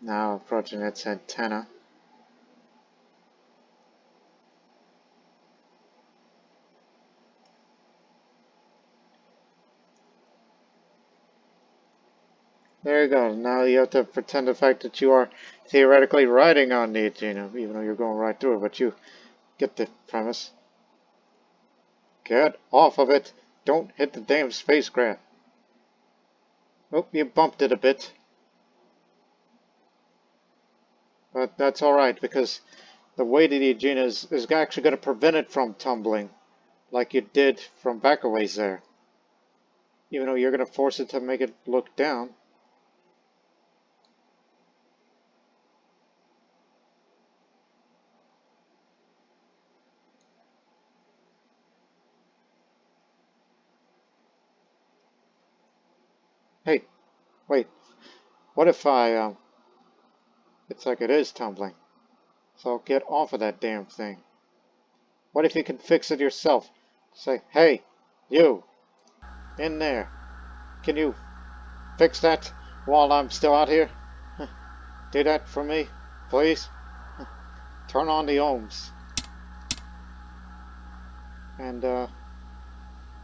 Now approaching its antenna. There you go. Now you have to pretend the fact that you are theoretically riding on the Agena, even though you're going right through it, but you get the premise. Get off of it. Don't hit the damn spacecraft. Oh, you bumped it a bit. But that's alright, because the weight of the Agena is actually going to prevent it from tumbling, like you did from back a ways there. Even though you're going to force it to make it look down. Hey, wait. What if it's like it is tumbling. So get off of that damn thing. What if you can fix it yourself? Say, hey, you, in there. Can you fix that while I'm still out here? Do that for me, please. Turn on the ohms. And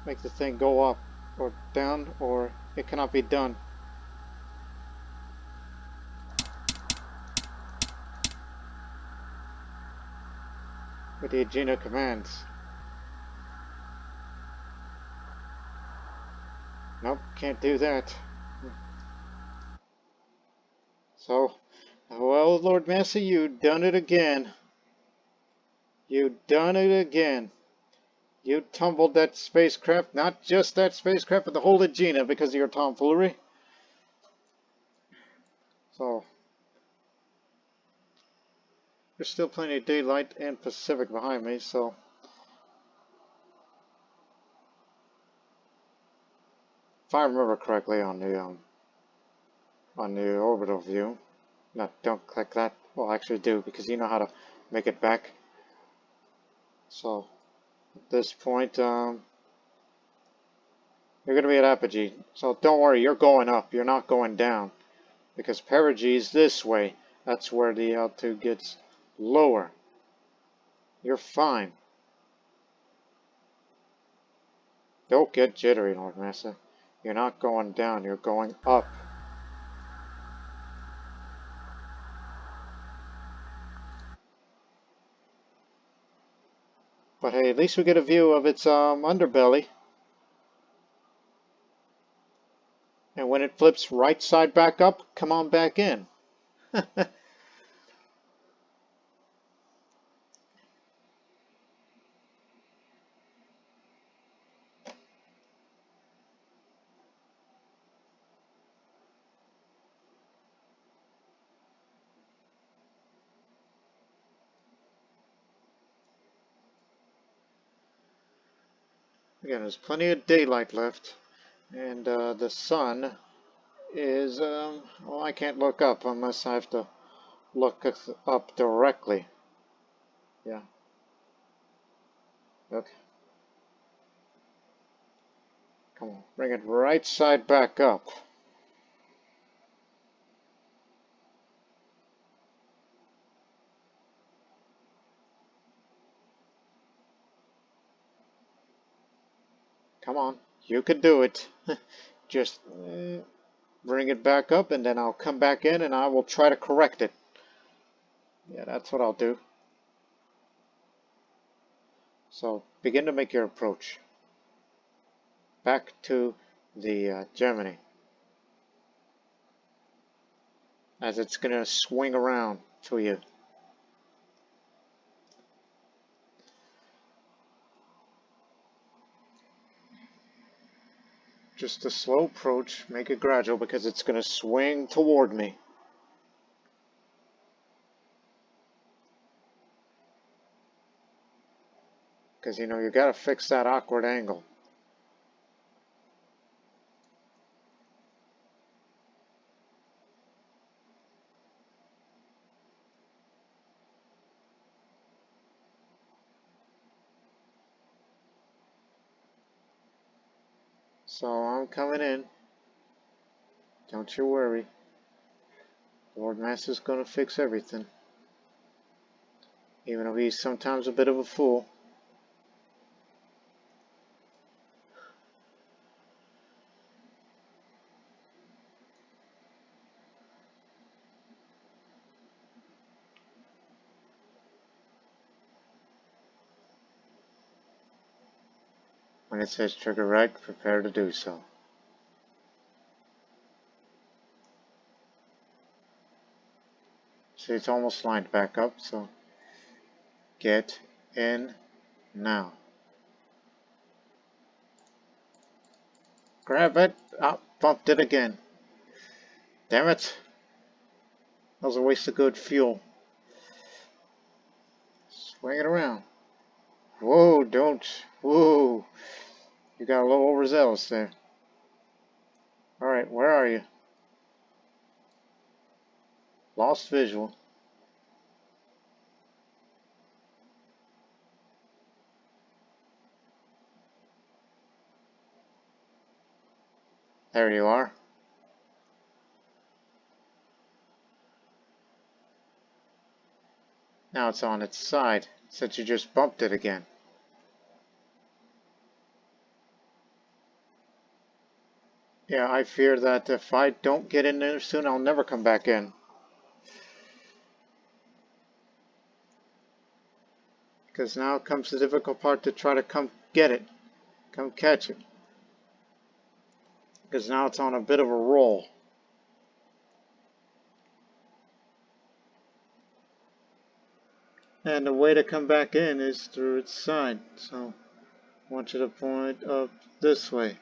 make the thing go up or down, or it cannot be done. With the Agena commands. Nope, can't do that. So, well, Lord Massey, you done it again. You done it again. You tumbled that spacecraft, not just that spacecraft, but the whole Agena because of your tomfoolery. So, there's still plenty of daylight and Pacific behind me, so if I remember correctly on the orbital view, no, don't click that. Well, actually do, because you know how to make it back. So, at this point, you're going to be at apogee. So don't worry, you're going up. You're not going down. Because perigee is this way. That's where the altitude gets lower. You're fine. Don't get jittery, Lord Master. You're not going down. You're going up. But hey, at least we get a view of its underbelly. And when it flips right side back up, come on back in. Again, there's plenty of daylight left. And the sun is, well, I can't look up unless I have to look up directly. Yeah. Okay. Come on. Bring it right side back up. Come on. You could do it. Just bring it back up and then I'll come back in and I will try to correct it. Yeah, that's what I'll do. So begin to make your approach. Back to the Gemini. As it's going to swing around to you. Just a slow approach, make it gradual because it's going to swing toward me. Because, you know, you got to fix that awkward angle. So I'm coming in. Don't you worry. Lord Master's going to fix everything. Even though he's sometimes a bit of a fool. When it says trigger right, prepare to do so. See, it's almost lined back up, so get in now. Grab it! Ah, bumped it again. Damn it! That was a waste of good fuel. Swing it around. Whoa, don't. Whoa. You got a little overzealous there. Alright, where are you? Lost visual. There you are. Now it's on its side, since you just bumped it again. Yeah, I fear that if I don't get in there soon, I'll never come back in. Because now comes the difficult part to try to come get it. Come catch it. Because now it's on a bit of a roll. And the way to come back in is through its side. So I want you to point up this way.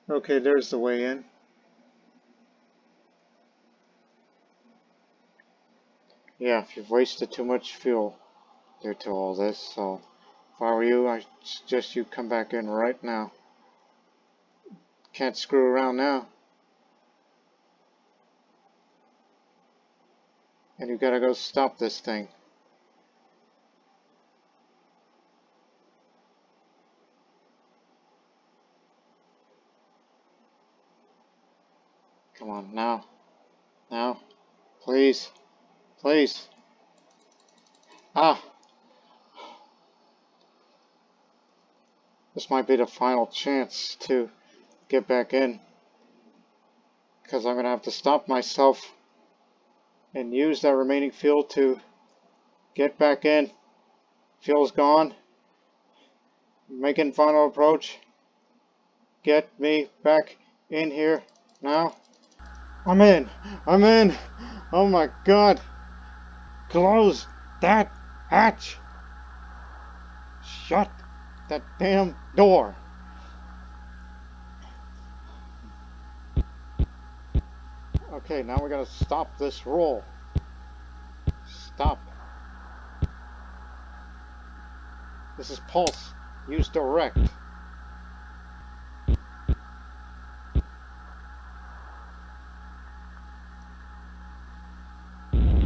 Okay, there's the way in. Yeah, if you've wasted too much fuel due to all this, so if I were you, I suggest you come back in right now. Can't screw around now. And you gotta go stop this thing. Come on, now. Now. Please. Please. Ah! This might be the final chance to get back in. Because I'm going to have to stop myself and use that remaining fuel to get back in. Fuel's gone. Making final approach. Get me back in here now. I'm in. I'm in. Oh my God. Close that hatch. Shut that damn door. Okay, now we gotta stop this roll. Stop. This is pulse. Use direct.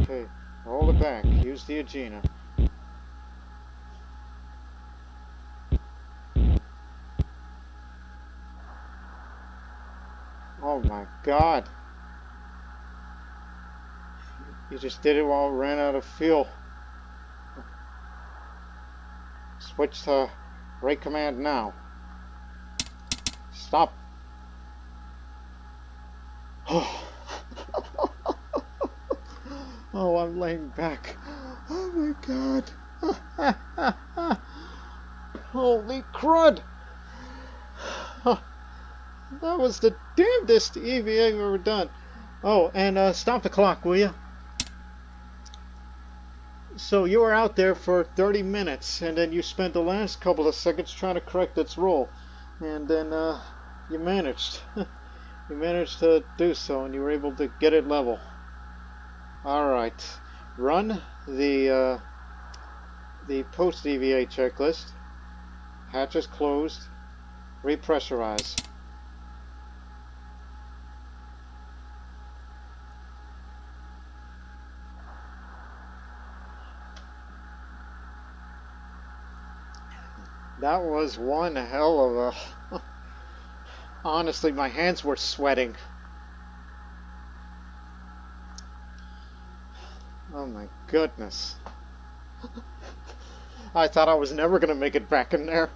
Okay, roll it back. Use the Agena. Oh my God. You just did it while it ran out of fuel. Switch to rate command now. Stop. Oh, I'm laying back. Oh my God. Holy crud. That was the damnedest EVA I've ever done. Oh, and stop the clock, will you? So you were out there for 30 minutes, and then you spent the last couple of seconds trying to correct its roll. And then you managed. You managed to do so, and you were able to get it level. Alright. Run the post-EVA checklist. Hatches closed. Repressurize. That was one hell of a... Honestly, my hands were sweating. Oh my goodness. I thought I was never going to make it back in there.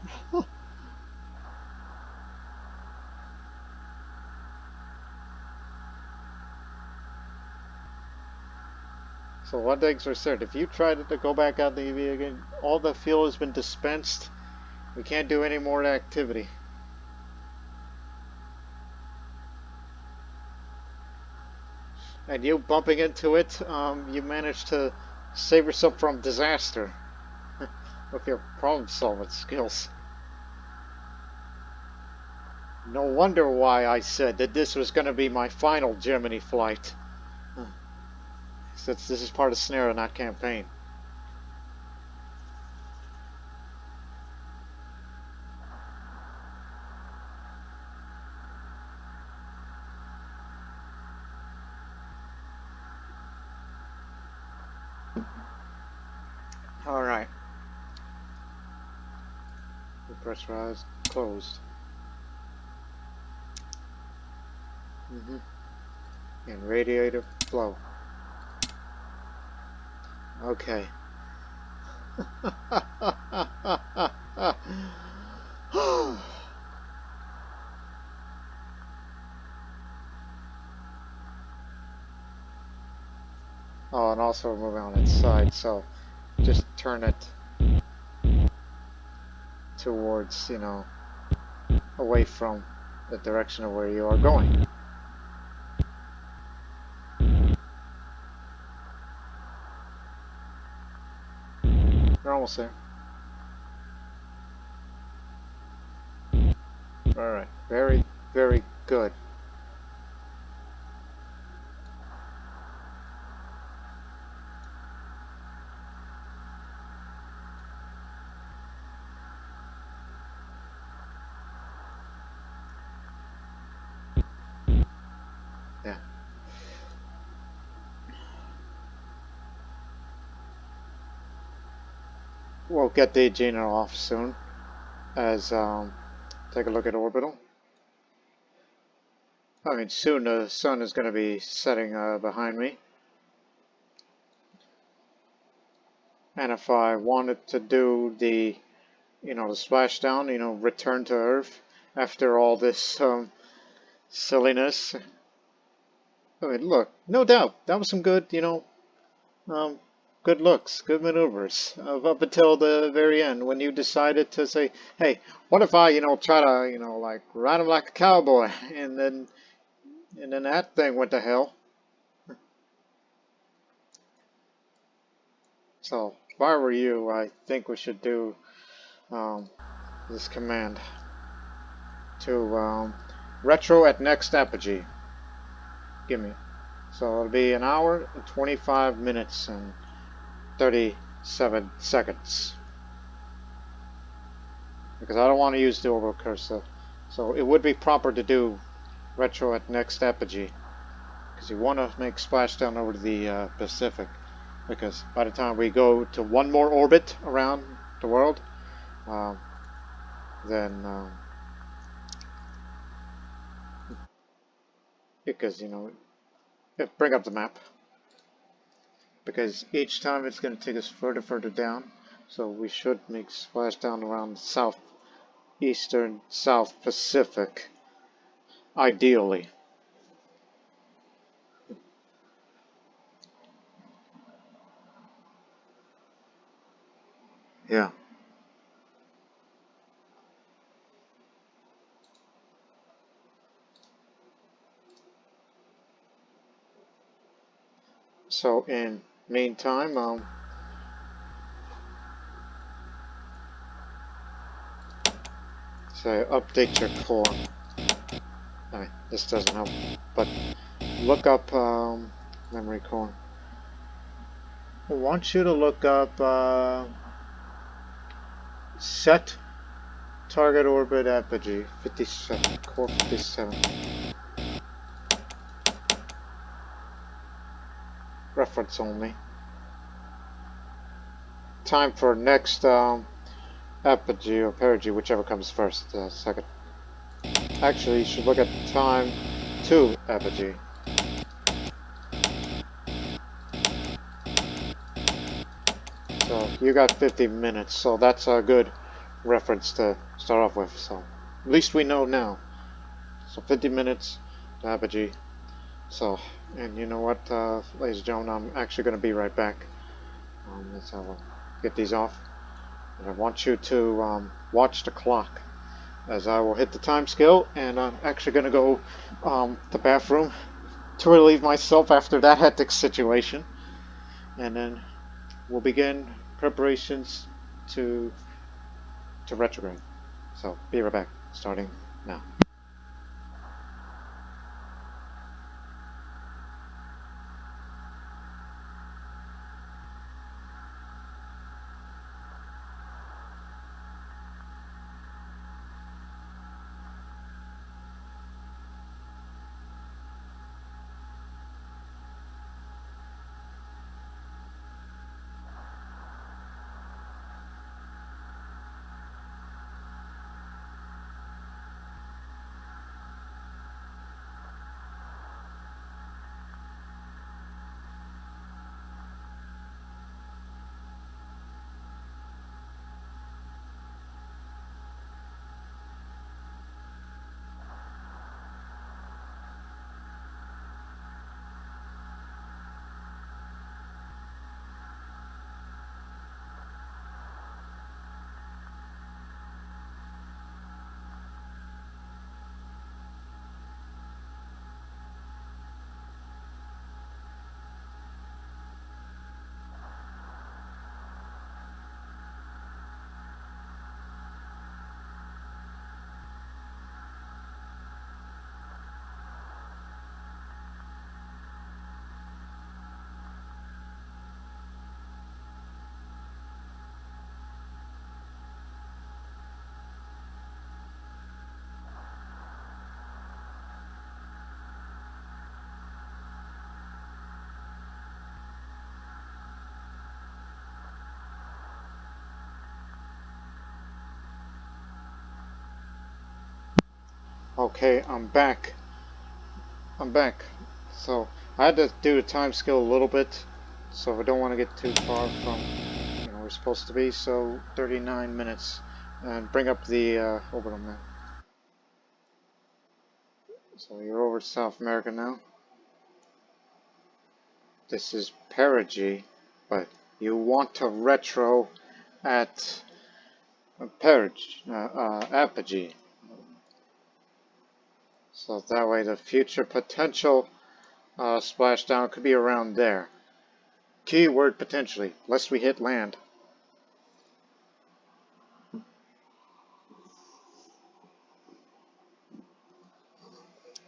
So one thing's for certain, if you try to go back out the EV again, all the fuel has been dispensed. We can't do any more activity. And you bumping into it, you managed to save yourself from disaster with your problem-solving skills. No wonder why I said that this was going to be my final Gemini flight. Since this is part of Snare, not campaign. Alright. Pressurized, closed. And radiator flow. Okay. Oh, and also we're moving on its side, so just turn it towards, you know, away from the direction of where you are going. You're almost there. Alright, very, very good. Yeah. We'll get the Agena off soon, as take a look at Orbital. I mean, soon the sun is going to be setting behind me. And if I wanted to do the, you know, the splashdown, you know, return to Earth after all this silliness. I mean, look, no doubt, that was some good, you know, good looks, good maneuvers, up until the very end when you decided to say, hey, what if I, you know, try to, you know, like, ride him like a cowboy, and then that thing went to hell. So, if I were you, I think we should do this command to retro at next apogee. Give me. So it'll be an hour and 25 minutes and 37 seconds. Because I don't want to use the orbital cursor. So it would be proper to do retro at next apogee. Because you want to make splashdown over to the Pacific. Because by the time we go to one more orbit around the world, then because, you know, bring up the map. Because each time it's going to take us further down. So we should make splashdown around southeastern South Pacific, ideally. Yeah. So in meantime, so update your core. I mean, this doesn't help, but look up memory core. I want you to look up set target orbit apogee 57, core 57. Reference only. Time for next apogee or perigee, whichever comes first, second. Actually, you should look at time to apogee. So you got 50 minutes, so that's a good reference to start off with. So at least we know now. So 50 minutes to apogee. So And you know what, ladies and gentlemen, I'm actually going to be right back. Let's have a, get these off. And I want you to watch the clock as I will hit the time scale, and I'm actually going to go to the bathroom to relieve myself after that hectic situation. And then we'll begin preparations to retrograde. So be right back, starting now. Okay, I'm back. I'm back. So I had to do the time scale a little bit, so I don't want to get too far from where we're supposed to be. So 39 minutes, and bring up the orbital map. So you're over South America now. This is perigee, but you want to retro at apogee. So that way the future potential splashdown could be around there. Keyword potentially, lest we hit land.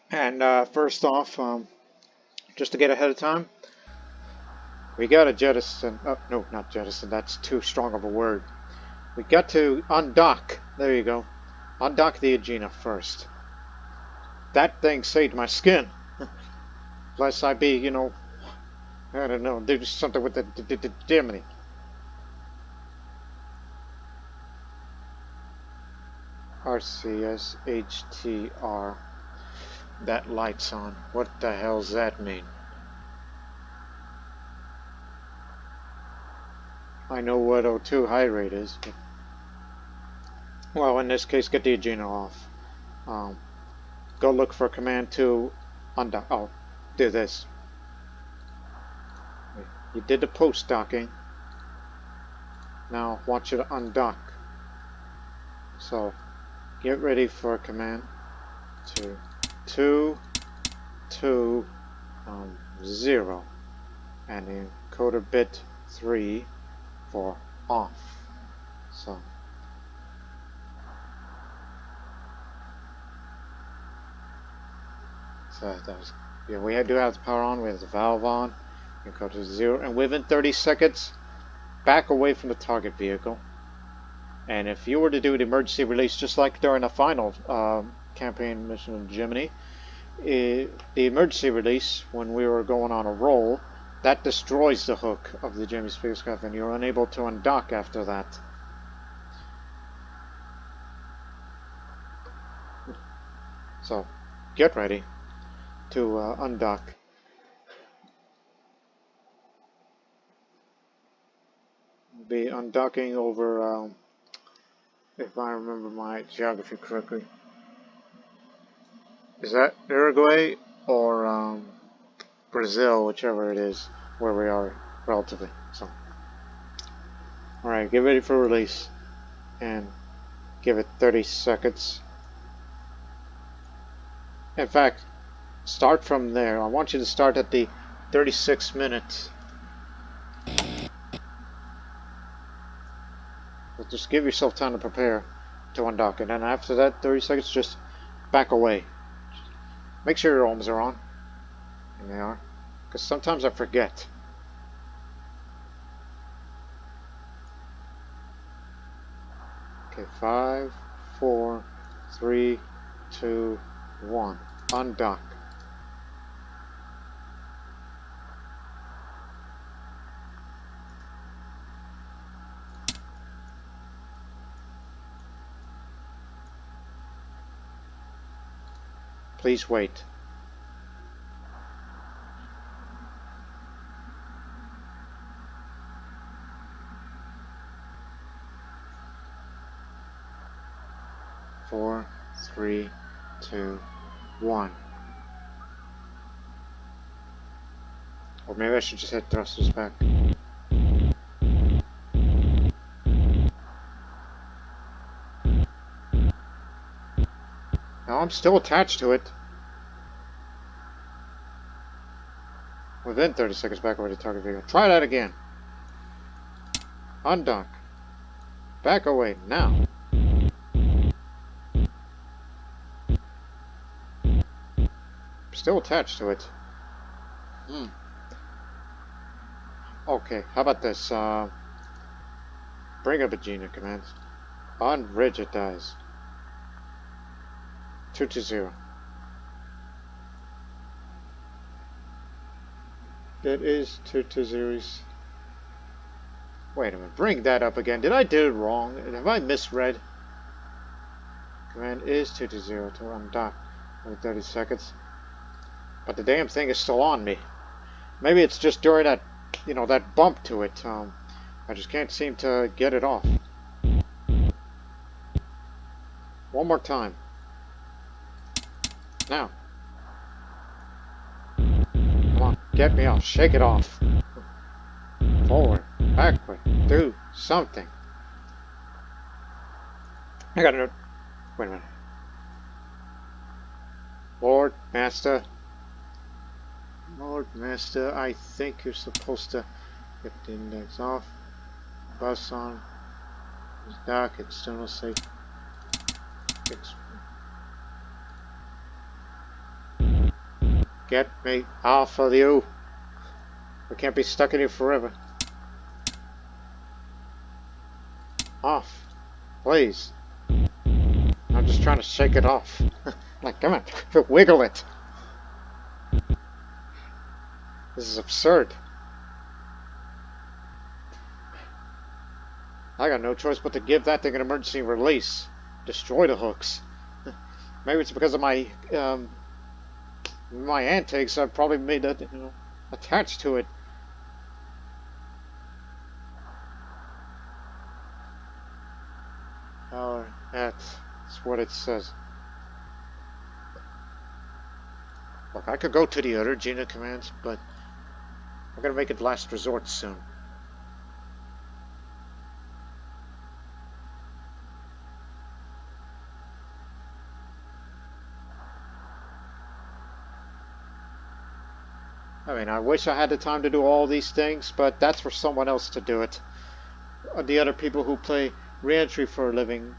And first off, just to get ahead of time, we got to jettison. Oh, no, not jettison. That's too strong of a word. We got to undock. There you go. Undock the Agena first. That thing saved my skin. Lest I be, I don't know, do something with the Gemini. RCSHTR. That light's on. What the hell's that mean? I know what O2 high rate is, but well, in this case, get the Agena off. Go look for command to undock. Oh, do this. You did the post docking. Now I want you to undock. So get ready for a command to 220 and encoder bit 3 for off. So that was, yeah, we do have the power on, we have the valve on, encoder 0, and within 30 seconds back away from the target vehicle. And if you were to do the emergency release just like during the final campaign mission in Gemini, the emergency release, when we were going on a roll, that destroys the hook of the Gemini Spacecraft and you're unable to undock after that. So get ready to undock. Be undocking over, if I remember my geography correctly, is that Uruguay or Brazil, whichever it is, where we are relatively. So, alright, get ready for release and give it 30 seconds. In fact, start from there. I want you to start at the 36 minutes. But just give yourself time to prepare to undock it. And after that 30 seconds, just back away. Make sure your ohms are on. And they are. Because sometimes I forget. Okay, 5, 4, 3, 2, 1. Undock. Please wait. Four, 3, 2, 1. Or maybe I should just hit thrusters back. Now I'm still attached to it. Within 30 seconds, back away to target vehicle. Try that again. Undock. Back away now. Still attached to it. Okay, how about this? Bring up Agena commands. Unrigidize. 220. That is 220. Wait a minute. Bring that up again. Did I do it wrong? Have I misread? Command is 220 to undock. Only 30 seconds. But the damn thing is still on me. Maybe it's just during that, that bump to it. I just can't seem to get it off. One more time. Now. Come on, get me off. Shake it off. Forward, backward, do something. I gotta... Wait a minute. Lord, Master, I think you're supposed to get the index off. Bus on. Dock, external safe. Get me off of you. We can't be stuck in here forever. Off. Please. I'm just trying to shake it off. Like, come on. Wiggle it. This is absurd. I got no choice but to give that thing an emergency release. Destroy the hooks. Maybe it's because of my my antics. I've probably made that, attached to it. Oh, that's what it says. Look, I could go to the other Agena commands, but I'm gonna make it last resort soon. I mean, I wish I had the time to do all these things, but that's for someone else to do it. The other people who play Reentry for a living,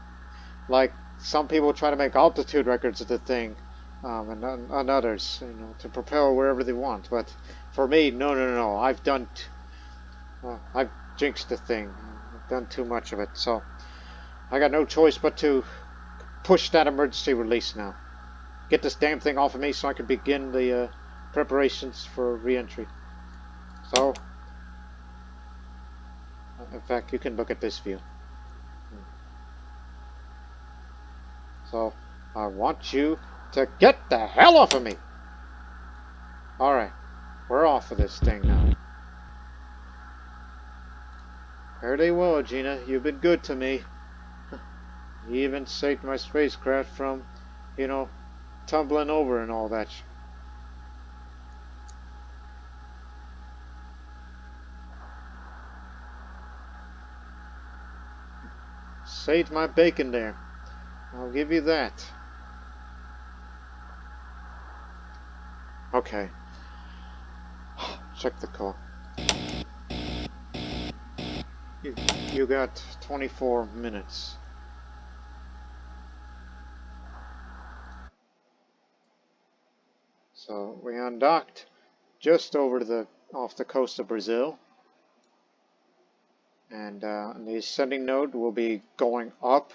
like some people try to make altitude records of the thing, and others, to propel wherever they want. But for me, no. I've jinxed the thing. I've done too much of it, so I got no choice but to push that emergency release now. Get this damn thing off of me so I can begin the preparations for Reentry. So, in fact, you can look at this view. So, I want you to get the hell off of me! Alright, we're off of this thing now. Fare thee well, Agena. You've been good to me. You even saved my spacecraft from, tumbling over and all that. saved my bacon there. I'll give you that. Okay. Check the call. You got 24 minutes. So we undocked just over off the coast of Brazil. And the ascending node will be going up.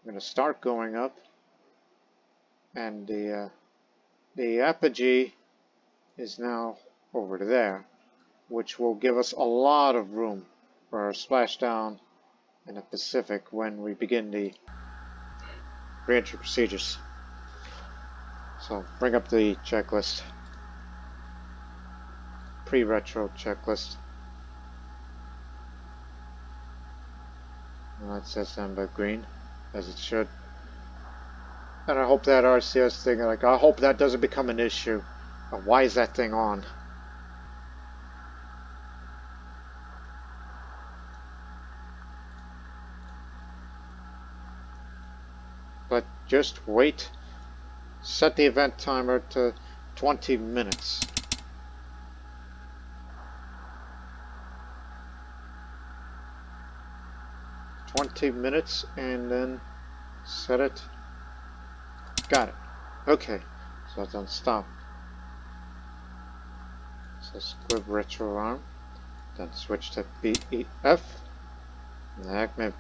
I'm going to start going up. And the apogee is now over to there, which will give us a lot of room for our splashdown in the Pacific when we begin the reentry procedures. So bring up the checklist, pre-retro checklist. Well, that says something about green, as it should. And I hope that RCS thing, I hope that doesn't become an issue. Why is that thing on? But just wait. Set the event timer to 20 minutes. And then set it. Got it. Okay. So that's on stop. So squib retro arm. Then switch to BEF. And the Acme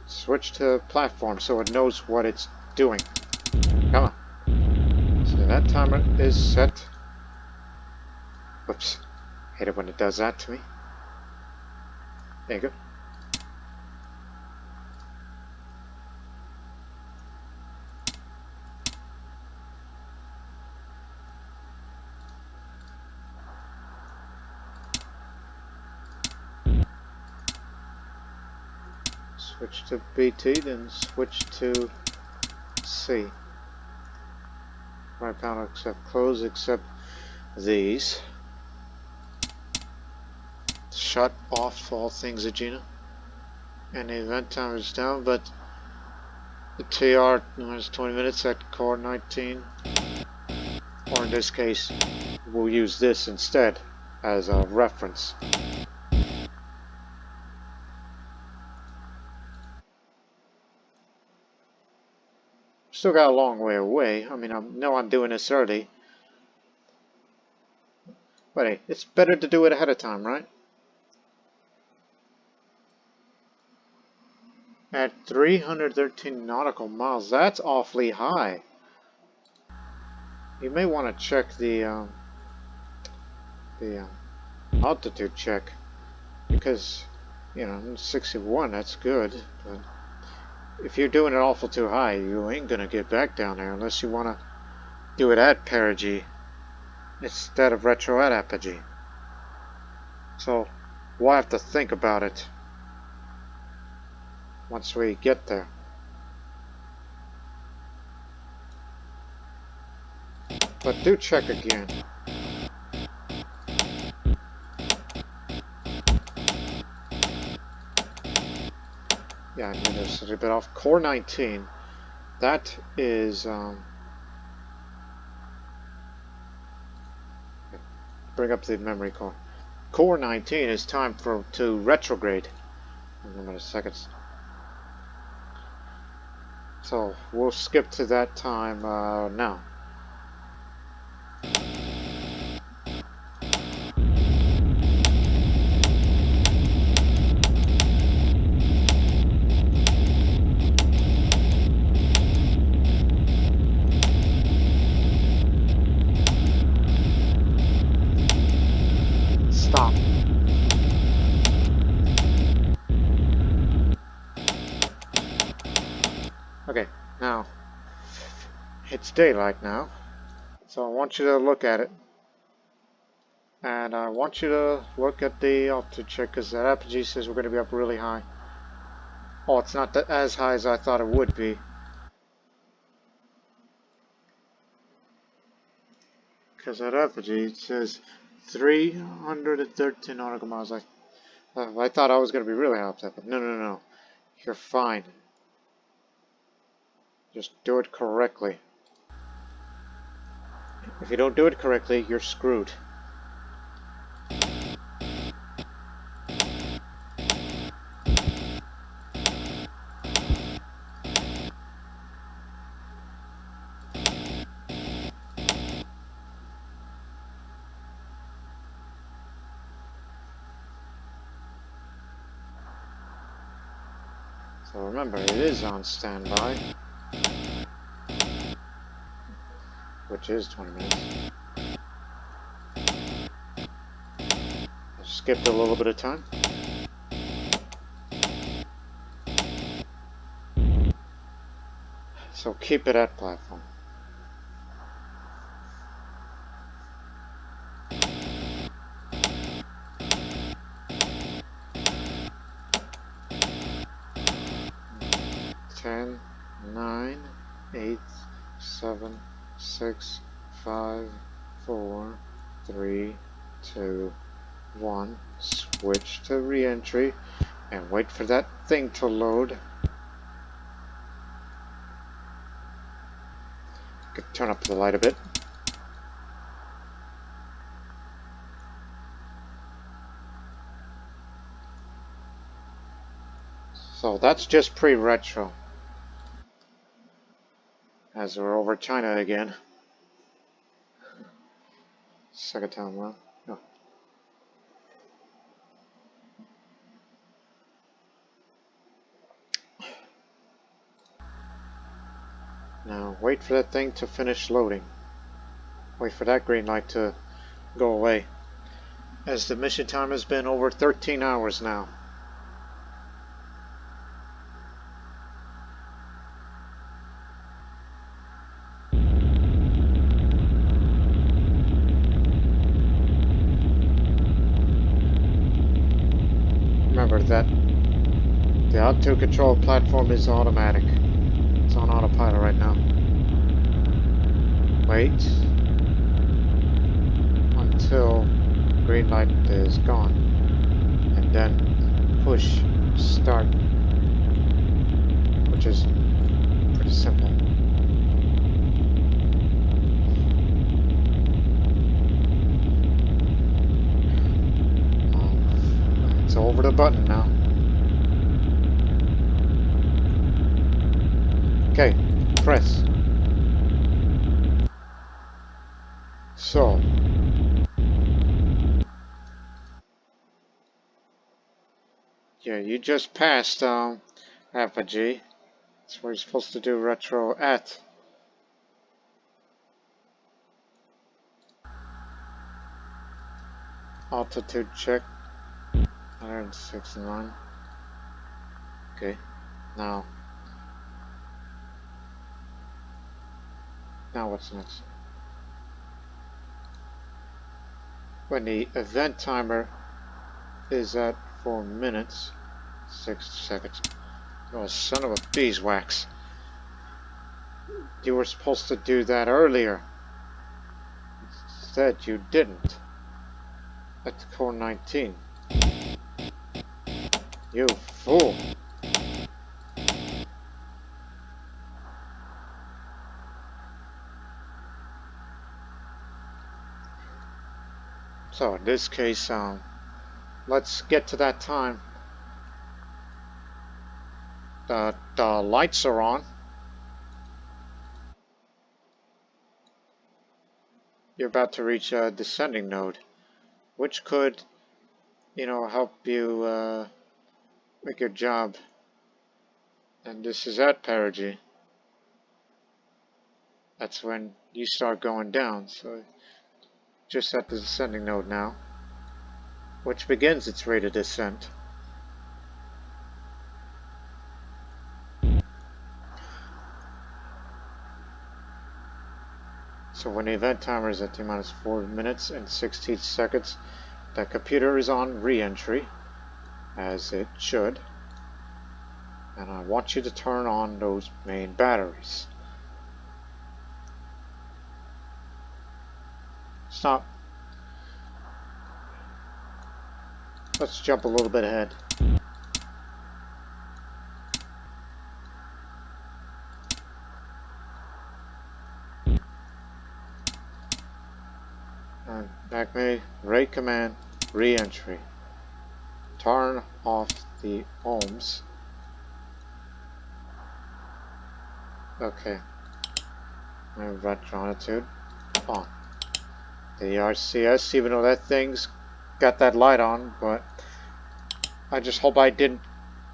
switch to platform so it knows what it's doing. Come on. So that timer is set. Whoops. Hate it when it does that to me. There you go. Switch to BT, then switch to C. Right panel except close, except these. Shut off all things Agena. And the event timer is down, but the TR minus 20 minutes at core 19. Or in this case, we'll use this instead as a reference. Still got a long way away. I mean, I know I'm doing this early. But hey, it's better to do it ahead of time, right? At 313 nautical miles, that's awfully high. You may want to check the altitude check, because, you know, 61, that's good. But if you're doing it awful too high, you ain't gonna get back down there unless you want to do it at perigee instead of retro at apogee. So we'll have to think about it once we get there. But do check again. Yeah, I mean, there's a little bit off. Core 19, that is, bring up the memory core. Core 19 is time to retrograde. In a minute, seconds. So we'll skip to that time now. Stop. Okay, now it's daylight now, so I want you to look at it, and I want you to look at the altitude check, because that apogee says we're going to be up really high. Oh, it's not as high as I thought it would be, because that apogee says 313 nautical miles. I thought I was going to be really high up there, but no. You're fine. Just do it correctly. If you don't do it correctly, you're screwed. So remember, it is on standby, which is 20 minutes. I skipped a little bit of time. So keep it at platform. Ten, 9, 8, 7, 6, 5, 4, 3, 2, 1. Switch to reentry and wait for that thing to load. Could turn up the light a bit. So that's just pre-retro. As we're over China again. Second time around. No. Now wait for that thing to finish loading. Wait for that green light to go away. As the mission time has been over 13 hours now. Remember that the auto control platform is automatic. It's on autopilot right now. Wait until green light is gone, and then push start, which is pretty simple. It's over the button now. Okay, press. So yeah, you just passed Apogee. That's where you're supposed to do retro at. Altitude check. 169. Okay. Now what's next? When the event timer is at 4 minutes, 6 seconds. Oh, son of a beeswax. You were supposed to do that earlier. Instead, you didn't. At core 19. You fool. So in this case, let's get to that time. The lights are on. You're about to reach a descending node, which could, help you make your job. And this is at perigee. That's when you start going down. So just at the descending node now, which begins its rate of descent. So when the event timer is at T-minus 4 minutes and 16 seconds, the computer is on re-entry, as it should. And I want you to turn on those main batteries. Stop. Let's jump a little bit ahead. Acme, rate command, reentry. Turn off the ohms. Okay. And retronitude on. The RCS, even though that thing's got that light on, but I just hope I didn't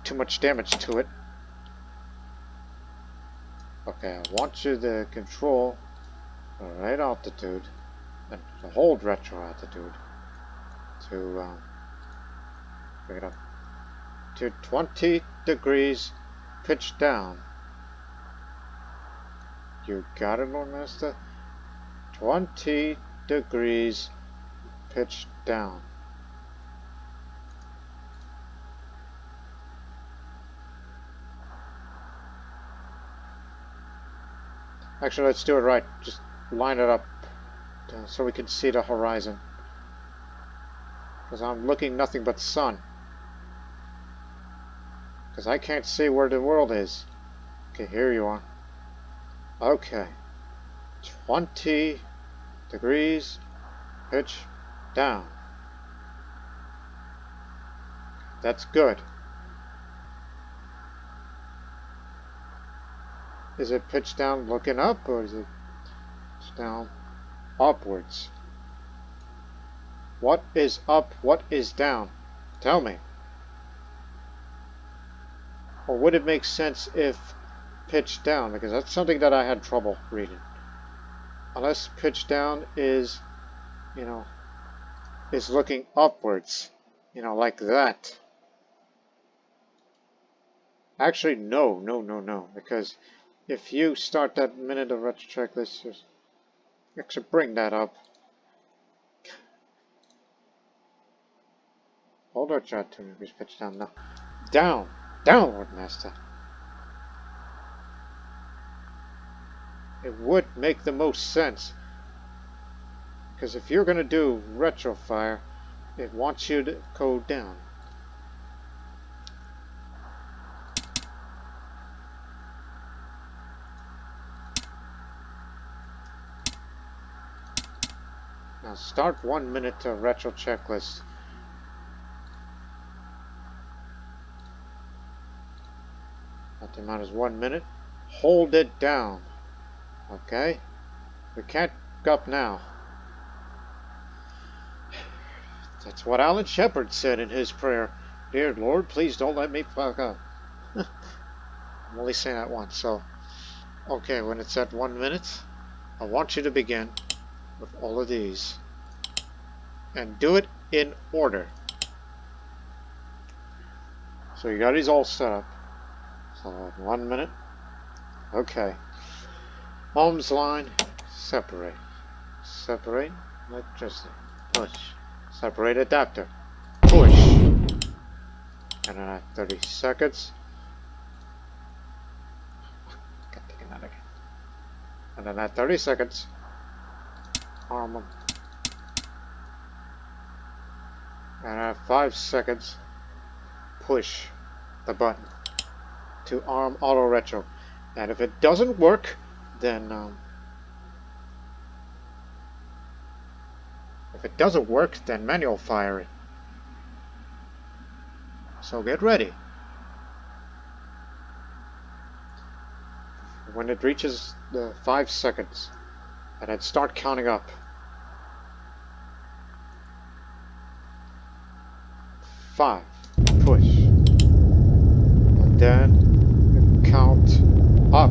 too much damage to it. Okay, I want you to control the right altitude and to hold retro altitude to bring it up to 20 degrees pitch down. You got it, Lord Master? 20 degrees pitch down. Actually, let's do it right. Just line it up so we can see the horizon. Because I'm looking nothing but sun. Because I can't see where the world is. Okay, here you are. Okay. 20 degrees pitch down. That's good. Is it pitch down looking up, or is it pitch down upwards? What is up? What is down? Tell me. Or would it make sense if pitch down? Because that's something that I had trouble reading. Unless pitch down is, you know, is looking upwards. You know, like that. Actually, no. Because if you start that minute of retro checklist, just actually bring that up. Hold our chat 2 degrees pitch down now. Down! Downward, Master! It would make the most sense. Because if you're going to do retro fire, it wants you to go down. Now start 1 minute to retro checklist. That amount is 1 minute. Hold it down. Okay? We can't go up now. That's what Alan Shepard said in his prayer. Dear Lord, please don't let me fuck up. I'm only saying that once, so. Okay, when it's at 1 minute, I want you to begin with all of these. And do it in order. So you got these all set up. So 1 minute. Okay. Ohms line, separate. Separate electricity. Push. Separate adapter. Push. And then at 30 seconds. Got taken that again. And then at 30 seconds. Arm them. And at 5 seconds. Push the button to arm auto retro. And if it doesn't work, then manual fire it. So get ready. When it reaches the 5 seconds, and then start counting up. 5, push, and then count up,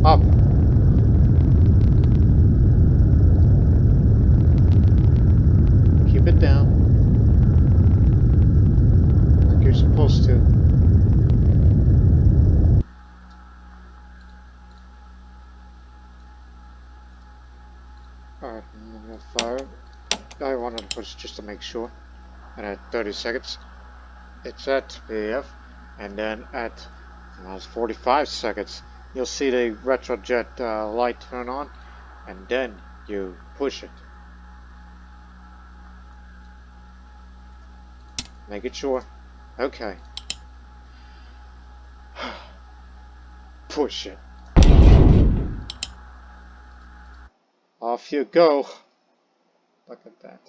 up. Keep it down, like you're supposed to. Alright, I'm gonna fire. I wanted to push just to make sure. And at 30 seconds, it's at PF, and then at 45 seconds, you'll see the retrojet light turn on, and then you push it. Make it sure. Okay. Push it. Off you go. Look at that.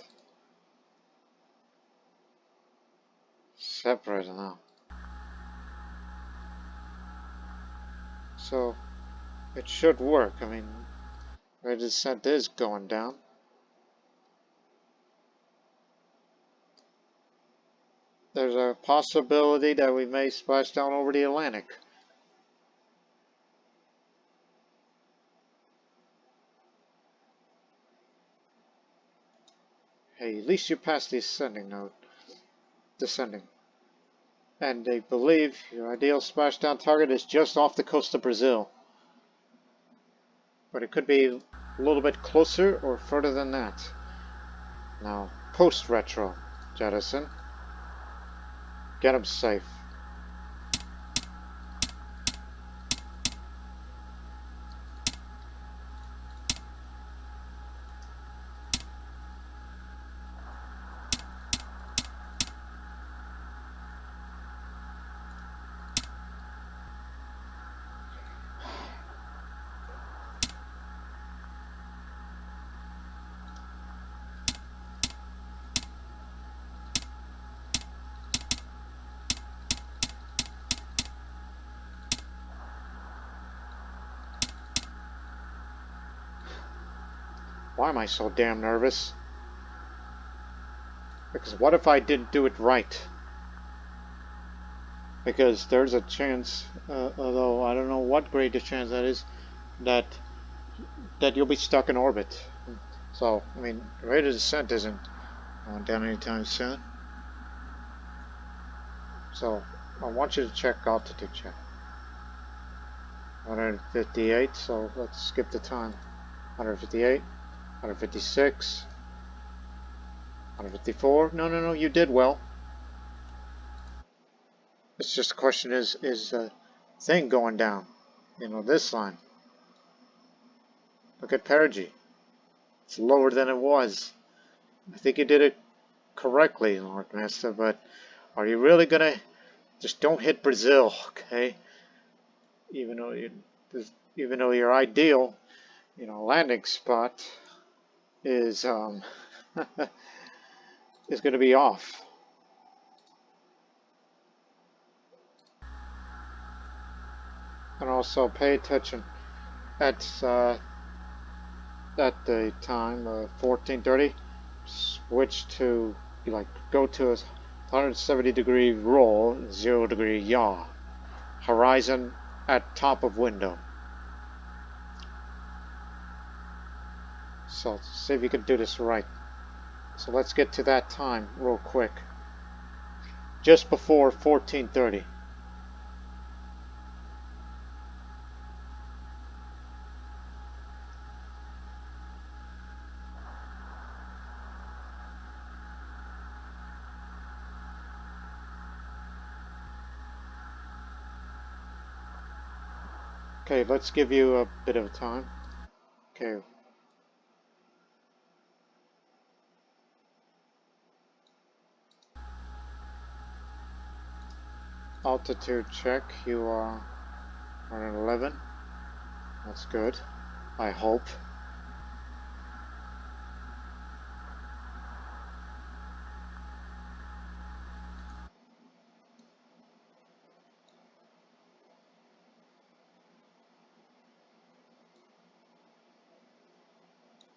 Separate now. So it should work. I mean, the descent is going down. There's a possibility that we may splash down over the Atlantic. Hey, at least you passed the ascending node. Descending. And they splashdown your ideal splashdown target is just off the coast of Brazil. But it could be a little bit closer or further than that. Now, post-retro, jettison. Get them safe. Why am I so damn nervous? Because what if I didn't do it right? Because there's a chance, although I don't know what grade the chance that is, that you'll be stuck in orbit. So, I mean, the rate of descent isn't going down anytime soon. So, I want you to check altitude check. 158, so let's skip the time. 158, 156, 154. No, you did well. It's just the question is the thing going down? You know, this line. Look at perigee. It's lower than it was. I think you did it correctly, Lord Master, but are you really gonna just don't hit Brazil, okay? Even though your ideal, you know, landing spot is is gonna be off. And also pay attention at the time 14:30. Switch to go to a 170-degree roll, 0-degree yaw. Horizon at top of window. So see if you can do this right. So let's get to that time real quick. Just before 14:30. Okay, let's give you a bit of time. Okay. Altitude check. You are at 11. That's good. I hope.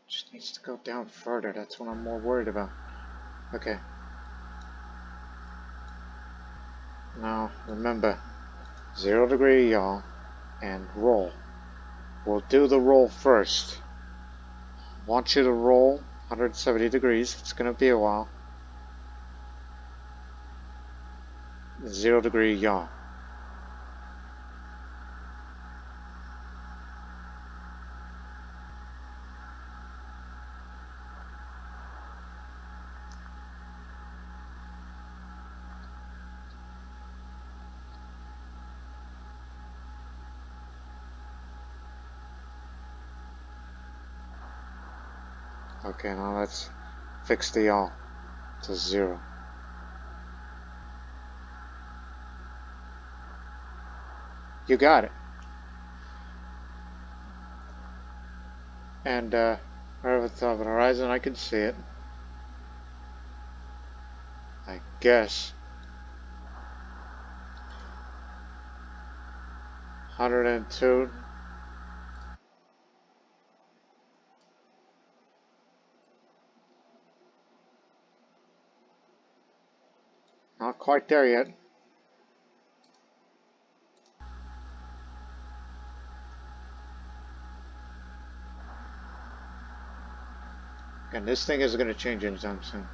Just needs to go down further. That's what I'm more worried about. Okay. Now, remember, 0-degree yaw and roll. We'll do the roll first. I want you to roll 170 degrees. It's going to be a while. 0-degree yaw. Okay, now let's fix the yaw to 0. You got it. And Right over the top of the horizon, I can see it. I guess. 102. Not quite there yet. And this thing isn't going to change anytime soon.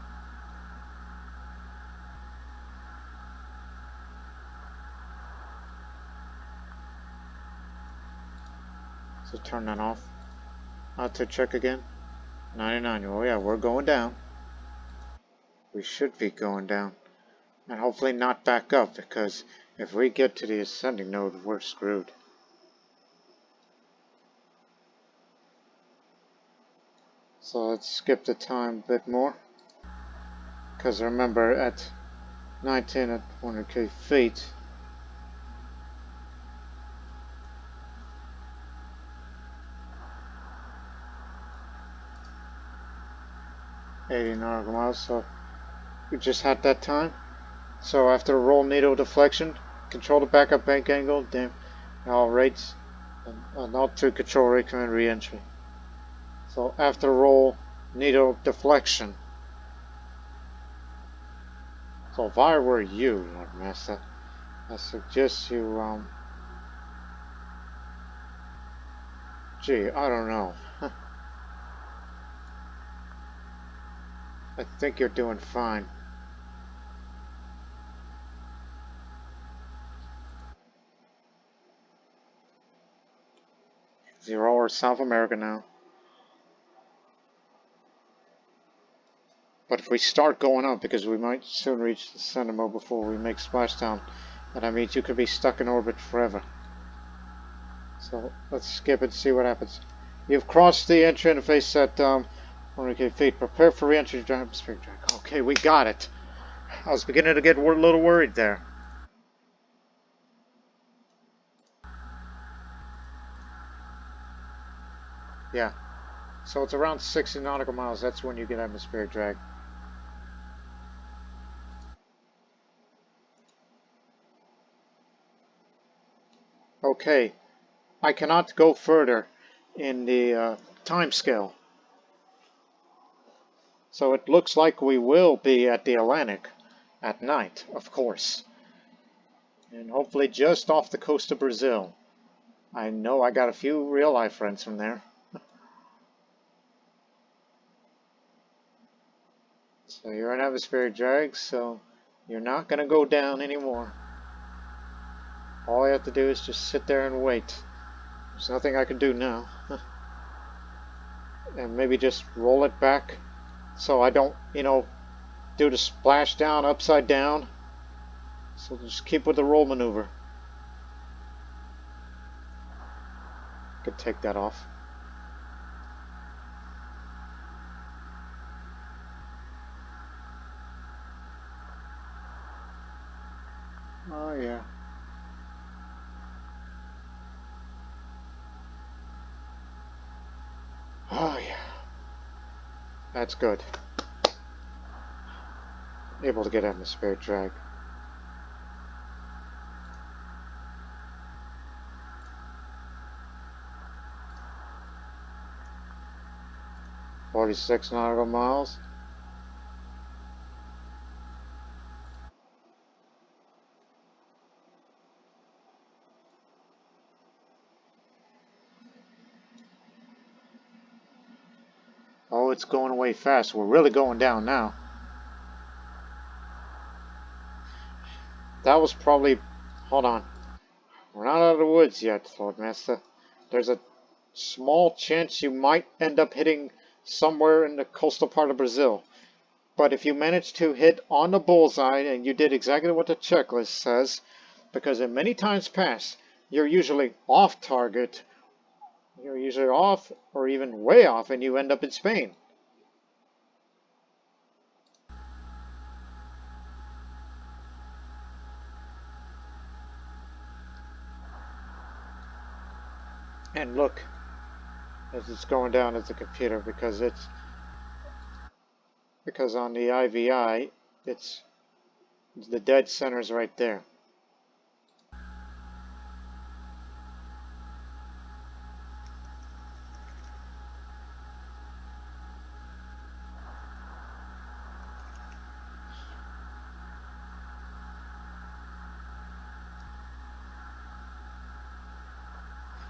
So turn that off. Auto check again. 99. Oh yeah, we're going down. We should be going down. And hopefully not back up, because if we get to the ascending node, we're screwed. So let's skip the time a bit more. Because remember, at 19 at 100k feet, '80 nautical miles, so we just had that time. So after roll needle deflection, control the backup bank angle, dim all rates, and not to control recommend reentry. So after roll needle deflection. So if I were you, Lord Master, I suggest you, gee, I don't know. I think you're doing fine. 0 or South America now. But if we start going up, because we might soon reach the center mode before we make splashdown, and that means you could be stuck in orbit forever. So let's skip it and see what happens. You've crossed the entry interface at 100k feet. Prepare for re-entry to atmospheric drag. Okay, we got it. I was beginning to get a little worried there. Yeah. So it's around 60 nautical miles. That's when you get atmospheric drag. Okay. I cannot go further in the time scale. So it looks like we will be at the Atlantic at night, of course. And hopefully just off the coast of Brazil. I know I got a few real life friends from there. So you're in atmospheric drag, so you're not going to go down anymore. All I have to do is just sit there and wait. There's nothing I can do now. And maybe just roll it back so I don't, do the splash down upside down. So just keep with the roll maneuver. Could take that off. Oh yeah. Oh yeah. That's good. Able to get atmospheric drag. .46 nautical miles. Oh, it's going away fast. We're really going down now. That was probably... Hold on. We're not out of the woods yet, Lord Master. There's a small chance you might end up hitting somewhere in the coastal part of Brazil. But if you manage to hit on the bullseye and you did exactly what the checklist says, because in many times past, you're usually off target, you're usually off or even way off, and you end up in Spain. And look, as it's going down as the computer, because on the IVI it's the dead center's right there.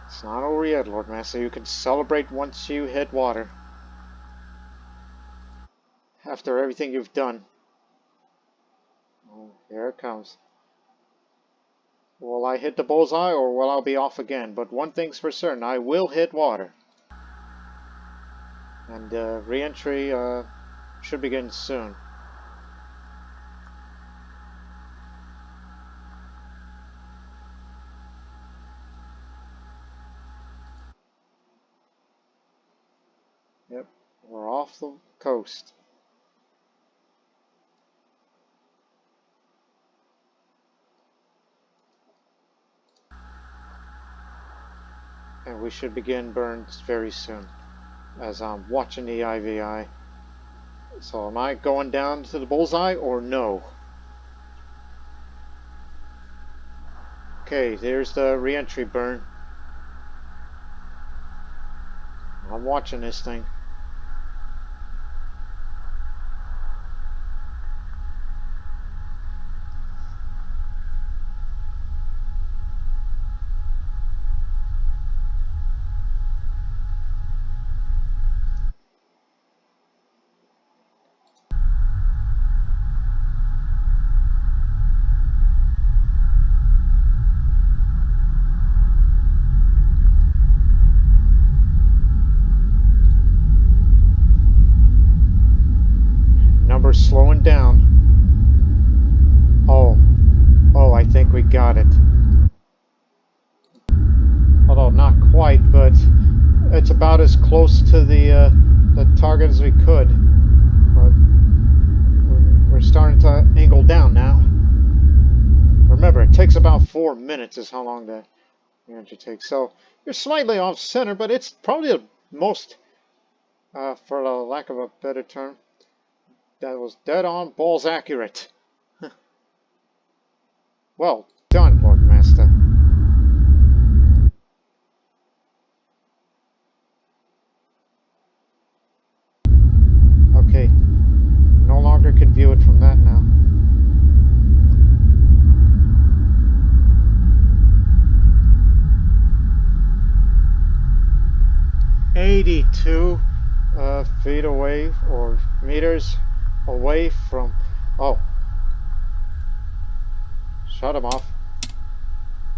It's not over yet, Lord Master. You can celebrate once you hit water. After everything you've done. Oh, here it comes. Will I hit the bullseye or will I be off again? But one thing's for certain, I will hit water. And re-entry should begin soon. Yep, we're off the coast. And we should begin burns very soon, as I'm watching the IVI. So am I going down to the bullseye or no? Okay, there's the re-entry burn. I'm watching this thing. Number's slowing down. Oh, I think we got it. Although not quite, but it's about as close to the target as we could. But we're starting to angle down now. Remember, it takes about 4 minutes is how long the energy takes. So you're slightly off center, but it's probably the most, for the lack of a better term, that was dead on, balls accurate. Well done, Lord Master. Okay, no longer can view it from that now. "82 feet away, or meters away from..." Oh. Shut him off.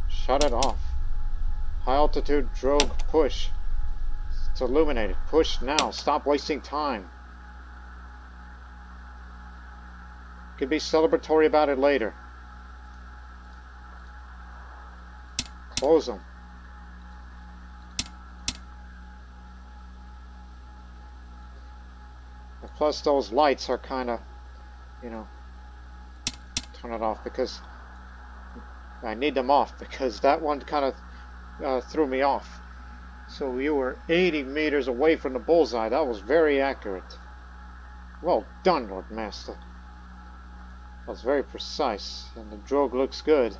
Shut it off. High altitude drogue push. It's illuminated. Push now. Stop wasting time. Could be celebratory about it later. Close them. And plus those lights are kind of, you know, turn it off because I need them off because that one kind of threw me off. So you were 80 meters away from the bullseye. That was very accurate. Well done, Lord Master. That was very precise, and the drogue looks good.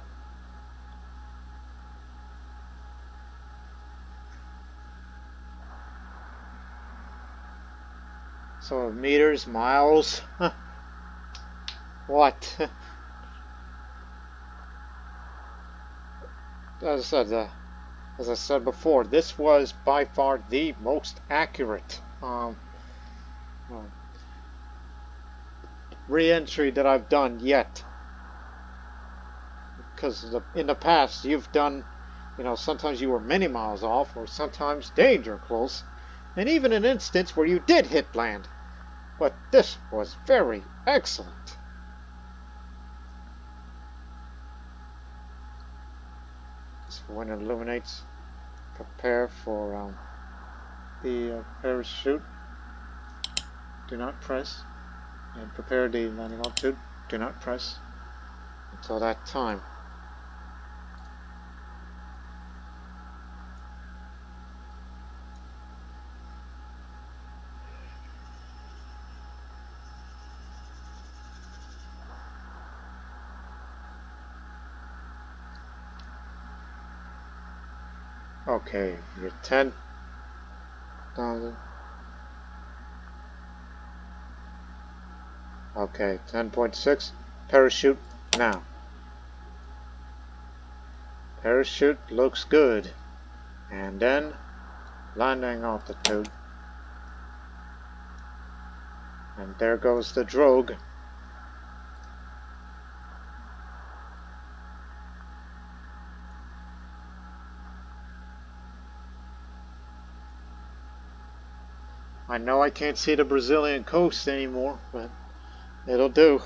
So meters, miles, what? As I said before, this was by far the most accurate re-entry that I've done yet. Because in the past, you've done, you know, sometimes you were many miles off, or sometimes danger close, and even an instance where you did hit land. But this was very excellent. So when it illuminates, prepare for the parachute. Do not press. And prepare the landing altitude. Do not press until that time. Okay, you're 10,000. Okay, 10.6. Parachute now. Parachute looks good. And then landing altitude. And there goes the drogue. I know I can't see the Brazilian coast anymore, but it'll do.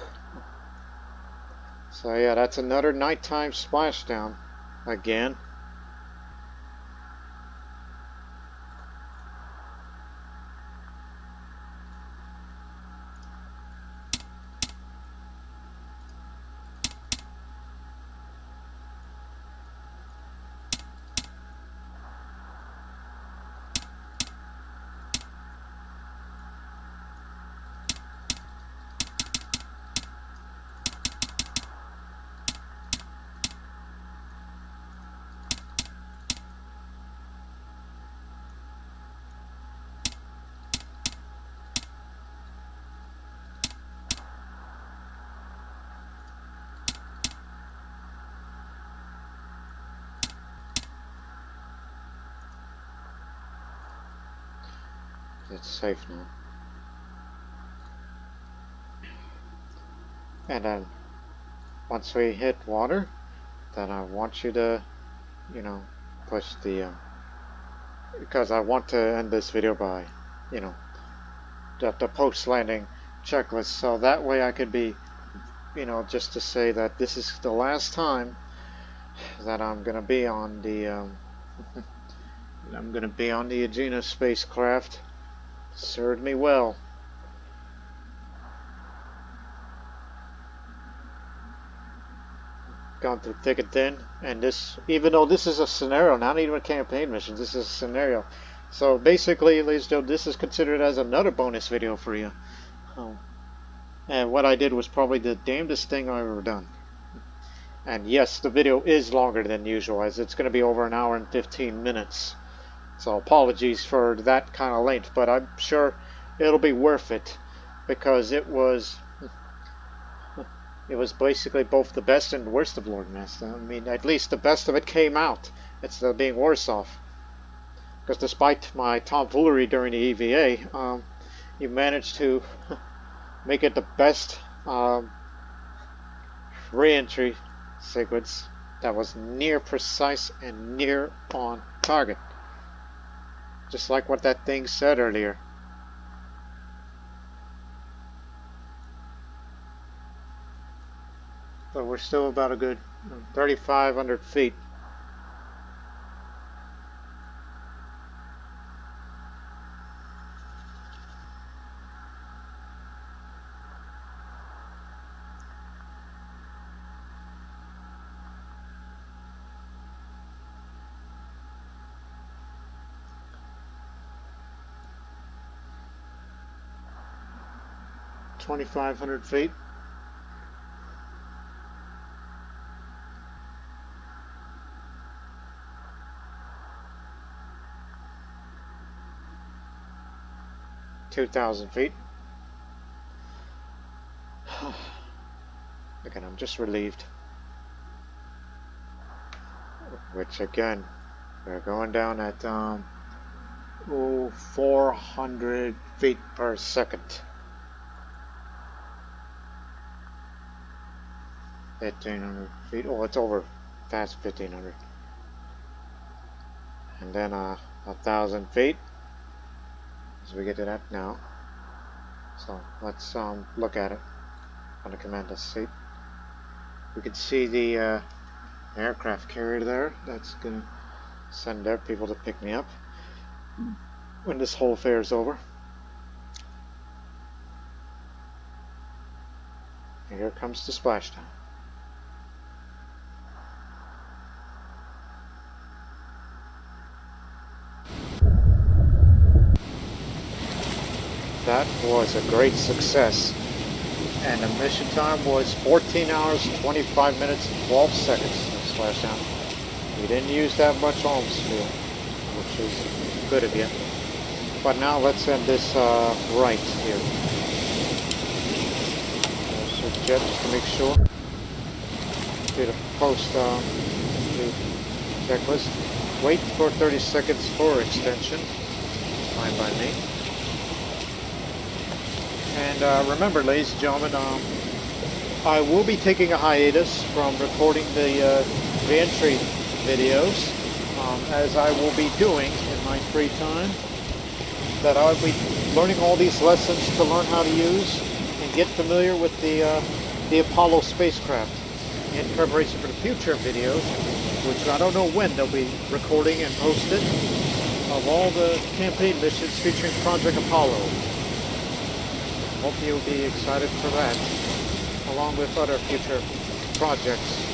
So yeah, that's another nighttime splashdown again. It's safe now. And then once we hit water, then I want you to, you know, push the, because I want to end this video by, you know, the post-landing checklist. So that way I could be, you know, just to say that this is the last time that I'm going to be on the, I'm going to be on the Agena Spacecraft. Served me well. Gone through thick and thin, and this, even though this is a scenario, not even a campaign mission, this is a scenario. So basically, ladies and gentlemen, this is considered as another bonus video for you. And what I did was probably the damnedest thing I've ever done. And yes, the video is longer than usual, as it's going to be over an hour and 15 minutes. So apologies for that kind of length, but I'm sure it'll be worth it, because it was basically both the best and worst of Lord Master. I mean, at least the best of it came out instead of being worse off. Because despite my tomfoolery during the EVA, you managed to make it the best reentry sequence that was near precise and near on target. Just like what that thing said earlier. But we're still about a good 3,500 feet. $2,500 feet. $2,000 feet. Again, I'm just relieved. Which again, we're going down at 400 feet per second. 1,500 feet. Oh, it's over past 1,500. And then 1,000 feet. As we get to that now. So let's look at it on the commander seat. We can see the aircraft carrier there. That's gonna send their people to pick me up when this whole affair is over. And here comes the splashdown. That was a great success, and the mission time was 14 hours, 25 minutes, and 12 seconds of splashdown. We didn't use that much arms fuel. which is good of you. But now let's end this right here. So jet, just to make sure. Do the post the checklist. Wait for 30 seconds for extension. Fine by me. And remember, ladies and gentlemen, I will be taking a hiatus from recording the reentry videos, as I will be doing in my free time. That I'll be learning all these lessons to learn how to use and get familiar with the Apollo spacecraft in preparation for the future videos, which I don't know when they'll be recording and posted, of all the campaign missions featuring Project Apollo. Hope you'll be excited for that, along with other future projects.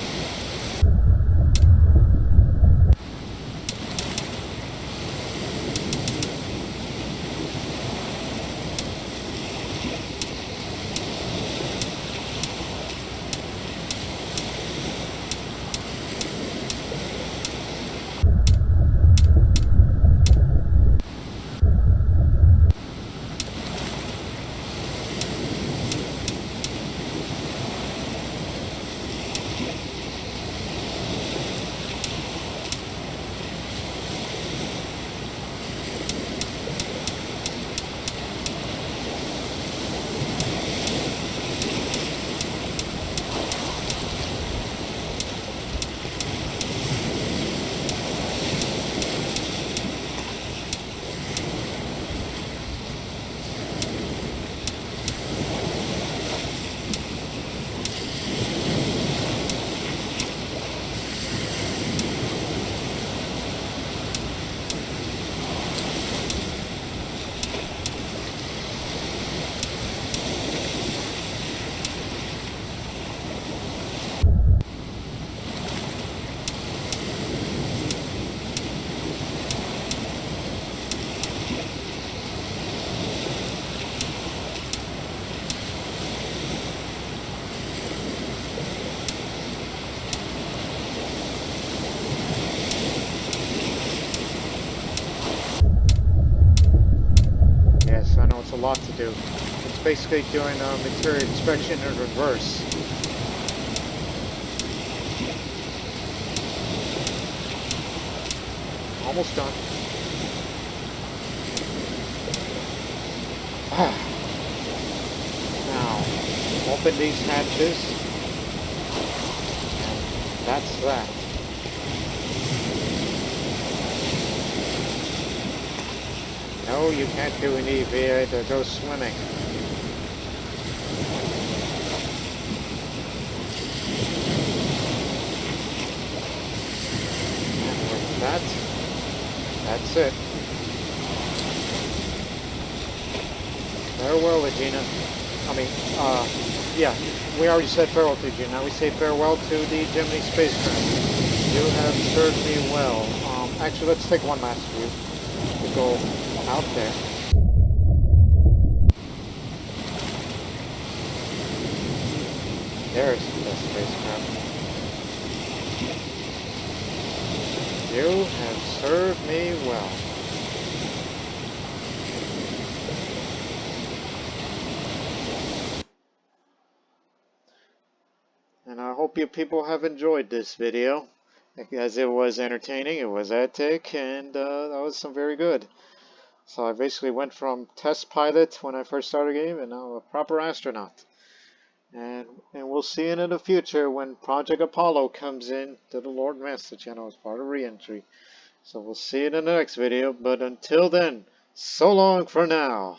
I know it's a lot to do. It's basically doing material inspection in reverse. Almost done. Now, open these hatches. And that's that. No, you can't do an EVA to go swimming. And with that, that's it. Farewell, Agena. Yeah, we already said farewell to Agena. Now we say farewell to the Gemini Spacecraft. You have served me well. Actually, let's take one last view to go out there. There's the spacecraft. You have served me well. And I hope you people have enjoyed this video, as it was entertaining, it was ad-tech, and that was some very good. So I basically went from test pilot when I first started the game, and now a proper astronaut. And we'll see it in the future when Project Apollo comes in to the Lord Master channel as part of Reentry. So we'll see it in the next video, but until then, so long for now.